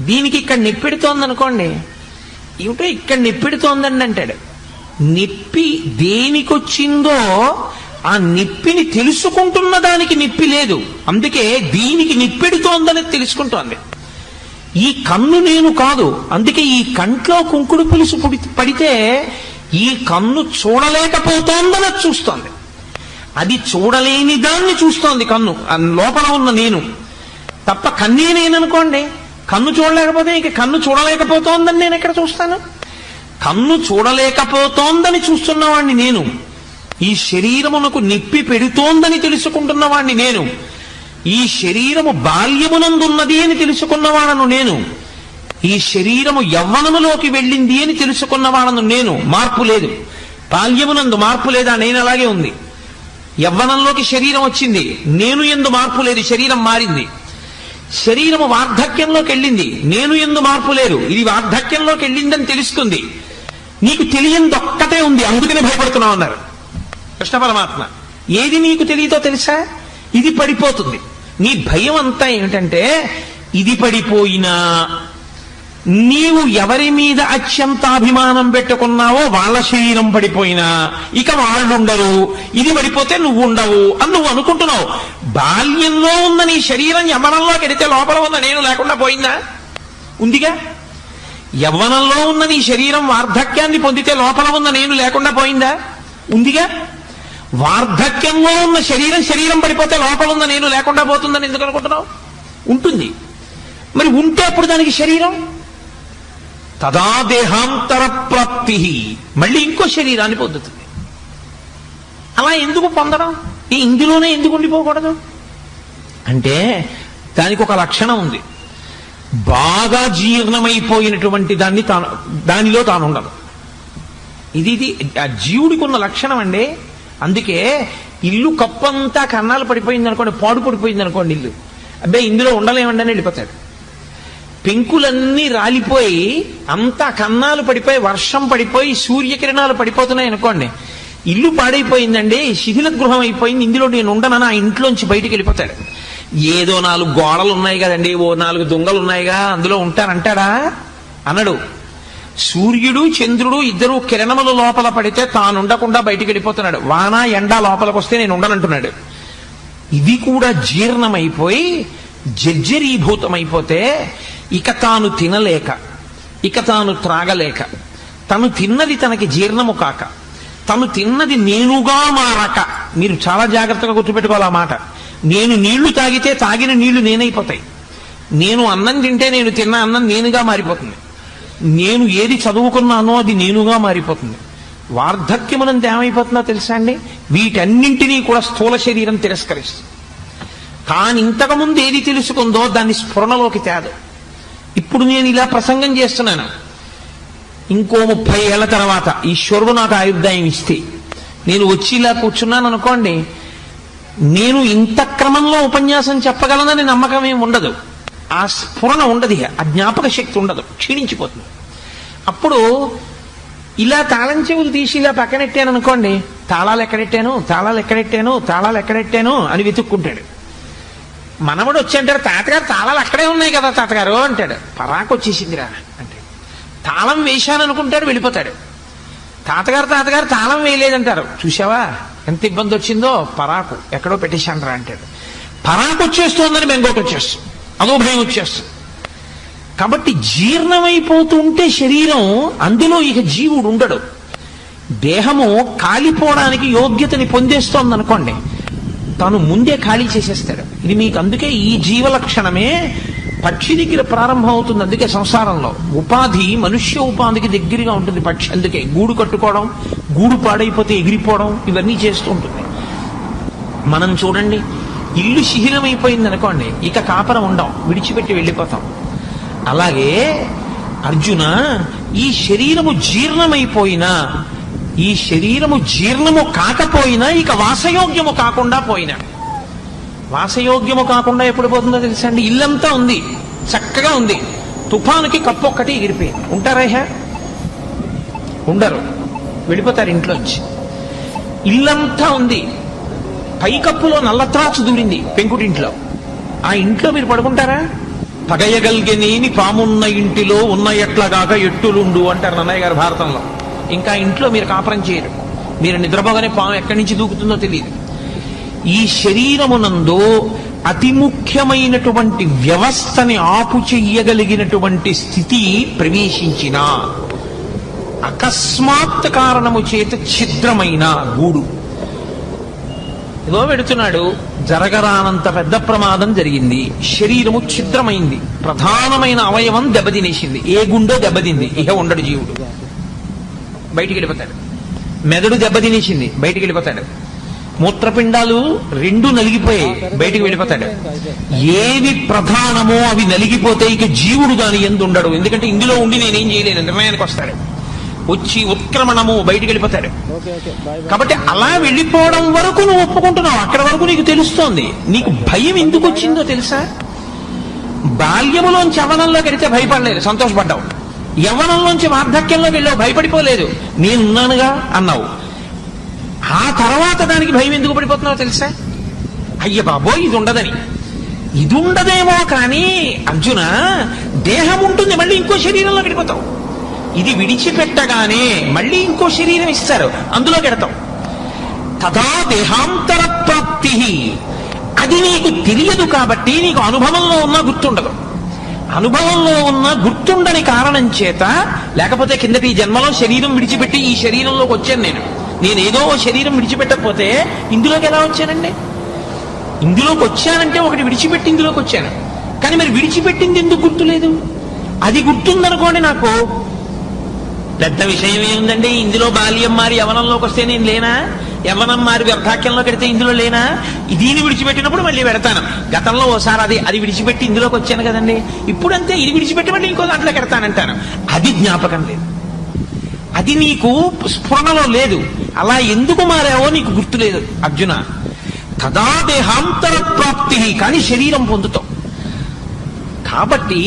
దీనికి ఇక్కడ నొప్పెడుతోంది అనుకోండి, ఏమిటో ఇక్కడ నొప్పెడుతోందండి అంటాడు. నొప్పి దేనికొచ్చిందో ఆ నొప్పిని తెలుసుకుంటున్న దానికి నొప్పి లేదు, అందుకే దీనికి నొప్పెడుతోందని తెలుసుకుంటోంది. ఈ కన్ను నేను కాదు, అందుకే ఈ కంట్లో కుంకుడు పులుసు పడితే ఈ కన్ను చూడలేకపోతోందని చూస్తోంది. అది చూడలేని దాన్ని చూస్తోంది కన్ను, లోపల ఉన్న నేను తప్ప. కన్నే నేననుకోండి, కన్ను చూడలేకపోతే ఇక కన్ను చూడలేకపోతోందని నేను ఎక్కడ చూస్తాను? కన్ను చూడలేకపోతోందని చూస్తున్నవాణ్ణి నేను. ఈ శరీరమునకు నొప్పి పెడుతోందని తెలుసుకుంటున్నవాణ్ణి నేను. ఈ శరీరము బాల్యమునందున్నది అని తెలుసుకున్నవాడను నేను. ఈ శరీరము యవ్వనములోకి వెళ్ళింది అని తెలుసుకున్నవాడను నేను. మార్పు లేదు. బాల్యమునందు మార్పు లేదా, నేను అలాగే ఉంది. యవ్వనంలోకి శరీరం వచ్చింది, నేను ఎందు మార్పు లేదు, శరీరం మారింది. శరీరము వార్ధక్యంలోకి వెళ్ళింది, నేను ఎందు మార్పు లేదు, ఇది వార్ధక్యంలోకి వెళ్ళిందని తెలుస్తుంది. నీకు తెలియంది ఒక్కటే ఉంది, అందుకనే భయపడుతున్నావు అన్నారు కృష్ణ పరమాత్మ. ఏది నీకు తెలియదో తెలుసా? ఇది పడిపోతుంది. నీ భయం అంతా ఏమిటంటే, ఇది పడిపోయినా నీవు ఎవరి మీద అత్యంతాభిమానం పెట్టుకున్నావో వాళ్ళ శరీరం పడిపోయినా ఇక వాళ్ళుండరు, ఇది పడిపోతే నువ్వు ఉండవు అని నువ్వు అనుకుంటున్నావు. బాల్యంలో ఉన్న నీ శరీరం యవ్వనంలోకి వెడితే లోపల ఉన్న నేను లేకుండా పోయిందా? ఉందిగా. యవ్వనంలో ఉన్న నీ శరీరం వార్ధక్యాన్ని పొందితే లోపల ఉన్న నేను లేకుండా పోయిందా? ఉందిగా. వార్ధక్యంలో ఉన్న శరీరం పడిపోతే లోపల ఉన్న నేను లేకుండా పోతుందని ఎందుకు అనుకుంటున్నావు? ఉంటుంది. మరి ఉంటే అప్పుడు దానికి శరీరం తదా దేహాంతర ప్రాప్తి, మళ్ళీ ఇంకో శరీరాన్ని పొందుతుంది. అలా ఎందుకు పొందడం? ఇందులోనే ఎందుకు ఉండిపోకూడదు అంటే దానికి ఒక లక్షణం ఉంది. బాగా జీర్ణమైపోయినటువంటి దానిలో తాను ఉండదు. ఇది ఆ జీవుడికి ఉన్న లక్షణం అండి. అందుకే ఇల్లు కప్పంతా కన్నాలు పడిపోయింది అనుకోండి, పాడు పడిపోయింది అనుకోండి ఇల్లు, అబ్బాయి ఇందులో ఉండలేమండి అని వెళ్ళిపోతాడు. పెంకులన్నీ రాలిపోయి అంతా కన్నాలు పడిపోయి వర్షం పడిపోయి సూర్యకిరణాలు పడిపోతున్నాయి అనుకోండి, ఇల్లు పాడైపోయిందండి, శిథిల గృహం అయిపోయింది, ఇందులో నేను ఉండనని ఆ ఇంట్లోంచి బయటికి వెళ్ళిపోతాడు. ఏదో 4 గోడలు ఉన్నాయి కదండి, ఓ 4 దొంగలు ఉన్నాయిగా అందులో ఉంటానంటాడా? అనడు. సూర్యుడు చంద్రుడు ఇద్దరు కిరణముల లోపల పడితే తానుండకుండా బయటికి వెళ్ళిపోతున్నాడు. వాన ఎండ లోపలికి వస్తే నేను ఉండనంటున్నాడు. ఇది కూడా జీర్ణమైపోయి జర్జరీభూతమైపోతే ఇక తాను తినలేక, ఇక తాను త్రాగలేక, తను తిన్నది తనకి జీర్ణము కాక, తను తిన్నది నేనుగా మారక. మీరు చాలా జాగ్రత్తగా గుర్తుపెట్టుకోవాలి ఆ మాట. నేను నీళ్లు తాగితే తాగిన నీళ్లు నేనైపోతాయి. నేను అన్నం తింటే నేను తిన్న అన్నం నేనుగా మారిపోతుంది. నేను ఏది చదువుకున్నానో అది నేనుగా మారిపోతుంది. వార్ధక్యమునంత ఏమైపోతుందో తెలుసా అండి? వీటన్నింటినీ కూడా స్థూల శరీరం తిరస్కరిస్తుంది. తాను ఇంతకుముందు ఏది తెలుసుకుందో దాన్ని స్ఫురణలోకి తేదు. ఇప్పుడు నేను ఇలా ప్రసంగం చేస్తున్నాను, ఇంకో 30 ఏళ్ల తర్వాత ఈశ్వరుడు నాకు ఆయుర్దాయం ఇస్తే నేను వచ్చి ఇలా కూర్చున్నాను అనుకోండి, నేను ఇంత క్రమంలో ఉపన్యాసం చెప్పగలనని నమ్మకం ఏమి ఉండదు. ఆ స్ఫురణ ఉండదు, ఆ జ్ఞాపక శక్తి ఉండదు, క్షీణించిపోతుంది. అప్పుడు ఇలా తాళం చెవులు తీసి ఇలా పక్కనెట్టాను అనుకోండి, తాళాలు ఎక్కడెట్టాను అని వెతుక్కుంటాడు. మనవడు వచ్చి అంటాడు, తాతగారు తాళాలు అక్కడే ఉన్నాయి కదా తాతగారు అంటాడు. పరాకు వచ్చేసిందిరా అంటే తాళం వేశాను అనుకుంటాడు, వెళ్ళిపోతాడు. తాతగారు తాళం వేయలేదంటారు. చూసావా ఎంత ఇబ్బంది వచ్చిందో, పరాకు ఎక్కడో పెట్టేశాండ్రా అంటాడు. పరాకు వచ్చేస్తోందని బెంగోటు వచ్చేస్తుంది, అదో భయం వచ్చేస్తుంది. కాబట్టి జీర్ణమైపోతుంటే శరీరం, అందులో ఇక జీవుడు ఉండడు. దేహము కాలిపోవడానికి యోగ్యతని పొందేస్తోంది అనుకోండి, తాను ముందే ఖాళీ చేసేస్తాడు. ఇది మీకు అందుకే ఈ జీవలక్షణమే పక్షి దగ్గర ప్రారంభం అవుతుంది. అందుకే సంసారంలో ఉపాధి మనుష్య ఉపాధికి దగ్గరగా ఉంటుంది పక్షి. అందుకే గూడు కట్టుకోవడం, గూడు పాడైపోతే ఎగిరిపోవడం, ఇవన్నీ చేస్తూ ఉంటుంది. మనం చూడండి, ఇల్లు శిథిలమైపోయింది అనుకోండి, ఇక కాపరం ఉండం, విడిచిపెట్టి వెళ్ళిపోతాం. అలాగే అర్జున, ఈ శరీరము జీర్ణమైపోయినా, ఈ శరీరము జీర్ణము కాకపోయినా, ఇక వాసయోగ్యము కాకుండా పోయినా, వాసయోగ్యము కాకుండా ఎప్పుడు పోతుందో తెలుసా అండి? ఇల్లంతా ఉంది, చక్కగా ఉంది, తుఫానుకి కప్పు ఒక్కటి ఎగిరిపోయింది, ఉంటారా? ఉండరు, వెళ్ళిపోతారు ఇంట్లోంచి. ఇల్లంతా ఉంది, పైకప్పులో నల్లత్రాచు దూరింది పెంకుటింట్లో, ఆ ఇంట్లో మీరు పడుకుంటారా? పగయగలిగేని పామున్న ఇంటిలో ఉన్న ఎట్లగాక ఎట్టులుండు అంటారు నన్నయ్య గారు భారతంలో. ఇంకా ఇంట్లో మీరు కాపురం చేయరు, మీరు నిద్రపోగానే పాము ఎక్కడి నుంచి దూకుతుందో తెలియదు. ఈ శరీరమునందు అతి ముఖ్యమైనటువంటి వ్యవస్థని ఆపు చెయ్యగలిగినటువంటి స్థితి ప్రవేశించిన అకస్మాత్ కారణము చేత ఛిద్రమైన గూడు, ఏదో పెడుతున్నాడు, జరగరానంత పెద్ద ప్రమాదం జరిగింది, శరీరము ఛిద్రమైంది, ప్రధానమైన అవయవం దెబ్బతినేసింది, ఏ గుండో దెబ్బతింది, ఇక ఉండడు జీవుడు, బయటికి వెళ్ళిపోతాడు. మెదడు దెబ్బతినేసింది, బయటికి వెళ్ళిపోతాడు. మూత్రపిండాలు రెండు నలిగిపోయాయి, బయటికి వెళ్ళిపోతాడు. ఏవి ప్రధానమో అవి నలిగిపోతే ఇక జీవుడు దాని ఎందు ఉండడు. ఎందుకంటే ఇందులో ఉండి నేనేం చేయలేను నిర్ణయానికి వస్తాడు, వచ్చి ఉత్క్రమణము, బయటికి వెళ్ళిపోతాడు. కాబట్టి అలా వెళ్ళిపోవడం వరకు నువ్వు ఒప్పుకుంటున్నావు, అక్కడ వరకు నీకు తెలుస్తోంది. నీకు భయం ఎందుకు వచ్చిందో తెలుసా? బాల్యములోంచి యవ్వనంలోకి వెళితే భయపడలేదు, సంతోషపడ్డావు. యవ్వనంలోంచి వార్ధక్యంలోకి వెళ్ళావు, భయపడిపోలేదు, నేనున్నానుగా అన్నావు. ఆ తర్వాత దానికి భయం ఎందుకు పడిపోతున్నావు తెలుసా? అయ్య బాబోయ్ ఇది ఉండదని. ఇది ఉండదేమో కానీ అర్జున, దేహం ఉంటుంది, మళ్ళీ ఇంకో శరీరంలో గడిపోతావు. ఇది విడిచిపెట్టగానే మళ్ళీ ఇంకో శరీరం ఇస్తారు, అందులో గెడతావు. తదా దేహాంతర ప్రాప్తి, అది నీకు తెలియదు కాబట్టి నీకు అనుభవంలో ఉన్నా గుర్తుండదు. అనుభవంలో ఉన్న గుర్తుండని కారణం చేత, లేకపోతే కిందటి జన్మలో శరీరం విడిచిపెట్టి ఈ శరీరంలోకి వచ్చాను నేనేదో శరీరం విడిచిపెట్టకపోతే ఇందులోకి ఎలా వచ్చానండి? ఇందులోకి వచ్చానంటే ఒకటి విడిచిపెట్టి ఇందులోకి వచ్చాను, కానీ మరి విడిచిపెట్టింది ఎందుకు గుర్తులేదు? అది గుర్తుందనుకోండి, నాకు పెద్ద విషయం ఏముందండి, ఇందులో బాల్యం మారి యవనంలోకి వస్తే నేను లేనా? యవ్వనం మారి వార్ధక్యంలో కడితే ఇందులో లేనా? దీన్ని విడిచిపెట్టినప్పుడు మళ్ళీ పెడతాను. గతంలో ఓసారి అది విడిచిపెట్టి ఇందులోకి వచ్చాను కదండి, ఇప్పుడంతే ఇది విడిచిపెట్టి మళ్ళీ ఇంకో దాంట్లో కడతానంటాను. అది జ్ఞాపకం లేదు, అది నీకు స్ఫురణలో లేదు. అలా ఎందుకు మారావో నీకు గుర్తులేదు అర్జున. తదా దేహాంతర ప్రాప్తి, కానీ శరీరం పొందుతావు. కాబట్టి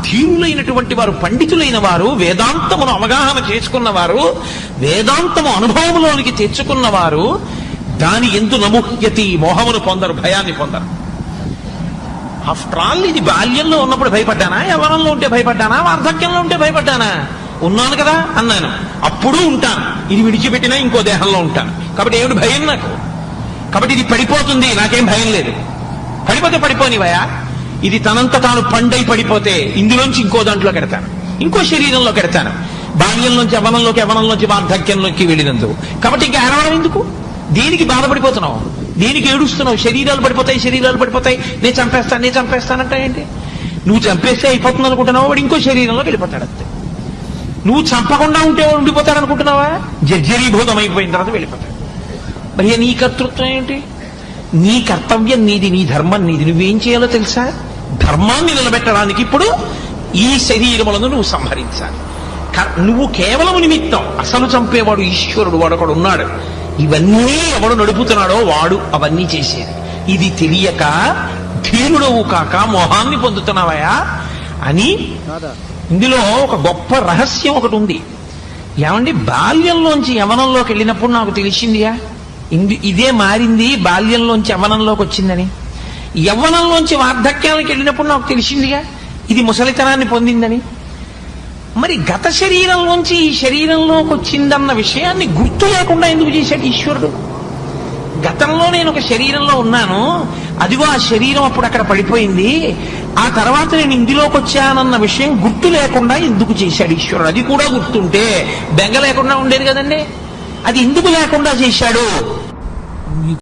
ధీరులైనటువంటి వారు, పండితులైన వారు, వేదాంతమును అవగాహన చేసుకున్నవారు, వేదాంతము అనుభవంలోనికి తెచ్చుకున్నవారు దాని ఎందు నముహ్యతి, మోహమును పొందరు, భయాన్ని పొందరు. ఆఫ్టర్ ఆల్ ఇది బాల్యంలో ఉన్నప్పుడు భయపడ్డానా? యవ్వనంలో ఉంటే భయపడ్డానా? వార్ధక్యంలో ఉంటే భయపడ్డానా? ఉన్నాను కదా అన్నాను, అప్పుడు ఉంటాను. ఇది విడిచిపెట్టినా ఇంకో దేహంలో ఉంటాను. కాబట్టి ఏమిటి భయం నాకు? కాబట్టి ఇది పడిపోతుంది, నాకేం భయం లేదు. పడిపోతే పడిపోనివయా, ఇది తనంత తాను పండై పడిపోతే ఇందులోంచి ఇంకో దాంట్లో కెడతాను, ఇంకో శరీరంలో కెడతాను. బాల్యంలోంచి యవ్వనంలోకి, యవ్వనంలోంచి వార్ధక్యంలోకి వెళ్ళినందుకు. కాబట్టి ఇంకా ఏడవడం ఎందుకు? దేనికి బాధపడిపోతున్నావు? దేనికి ఏడుస్తున్నావు? శరీరాలు పడిపోతాయి, నేను చంపేస్తానంటే ఏంటి? నువ్వు చంపేస్తే అయిపోతుంది అనుకుంటున్నావు, వాడు ఇంకో శరీరంలోకి వెళ్ళిపోతాడు అంతే. నువ్వు చంపకుండా ఉంటే వాడు ఉండిపోతాడు అనుకుంటున్నావా? జర్జరీభూతం అయిపోయిన తర్వాత వెళ్ళిపోతాడు. మరి నీ కర్తృత్వం ఏంటి? నీ కర్తవ్యం నీది, నీ ధర్మం నీది. నువ్వేం చేయాలో తెలుసా? ధర్మాన్ని నిలబెట్టడానికి ఇప్పుడు ఈ శరీరములను నువ్వు సంహరించాలి. నువ్వు కేవలం నిమిత్తం, అసలు చంపేవాడు ఈశ్వరుడు, వాడు ఒకడు ఉన్నాడు. ఇవన్నీ ఎవడు నడుపుతున్నాడో వాడు అవన్నీ చేసేది. ఇది తెలియక ధీరుడవు కాక మోహాన్ని పొందుతున్నావయా అని. ఇందులో ఒక గొప్ప రహస్యం ఒకటి ఉంది. ఏమండి, బాల్యంలోంచి యవనంలోకి వెళ్ళినప్పుడు నాకు తెలిసిందియా, ఇదే మారింది, బాల్యంలోంచి యవ్వనంలోకి వచ్చిందని. యవ్వనంలోంచి వార్ధక్యానికి వెళ్ళినప్పుడు నాకు తెలిసిందిగా, ఇది ముసలితనాన్ని పొందిందని. మరి గత శరీరంలోంచి ఈ శరీరంలోకి వచ్చిందన్న విషయాన్ని గుర్తు లేకుండా ఎందుకు చేశాడు ఈశ్వరుడు? గతంలో నేను ఒక శరీరంలో ఉన్నాను, అదిగో ఆ శరీరం అప్పుడు అక్కడ పడిపోయింది, ఆ తర్వాత నేను ఇందులోకి వచ్చానన్న విషయం గుర్తు లేకుండా ఎందుకు చేశాడు ఈశ్వరుడు? అది కూడా గుర్తుంటే బెంగ లేకుండా ఉండేది కదండి. అది ఎందుకు లేకుండా చేశాడు?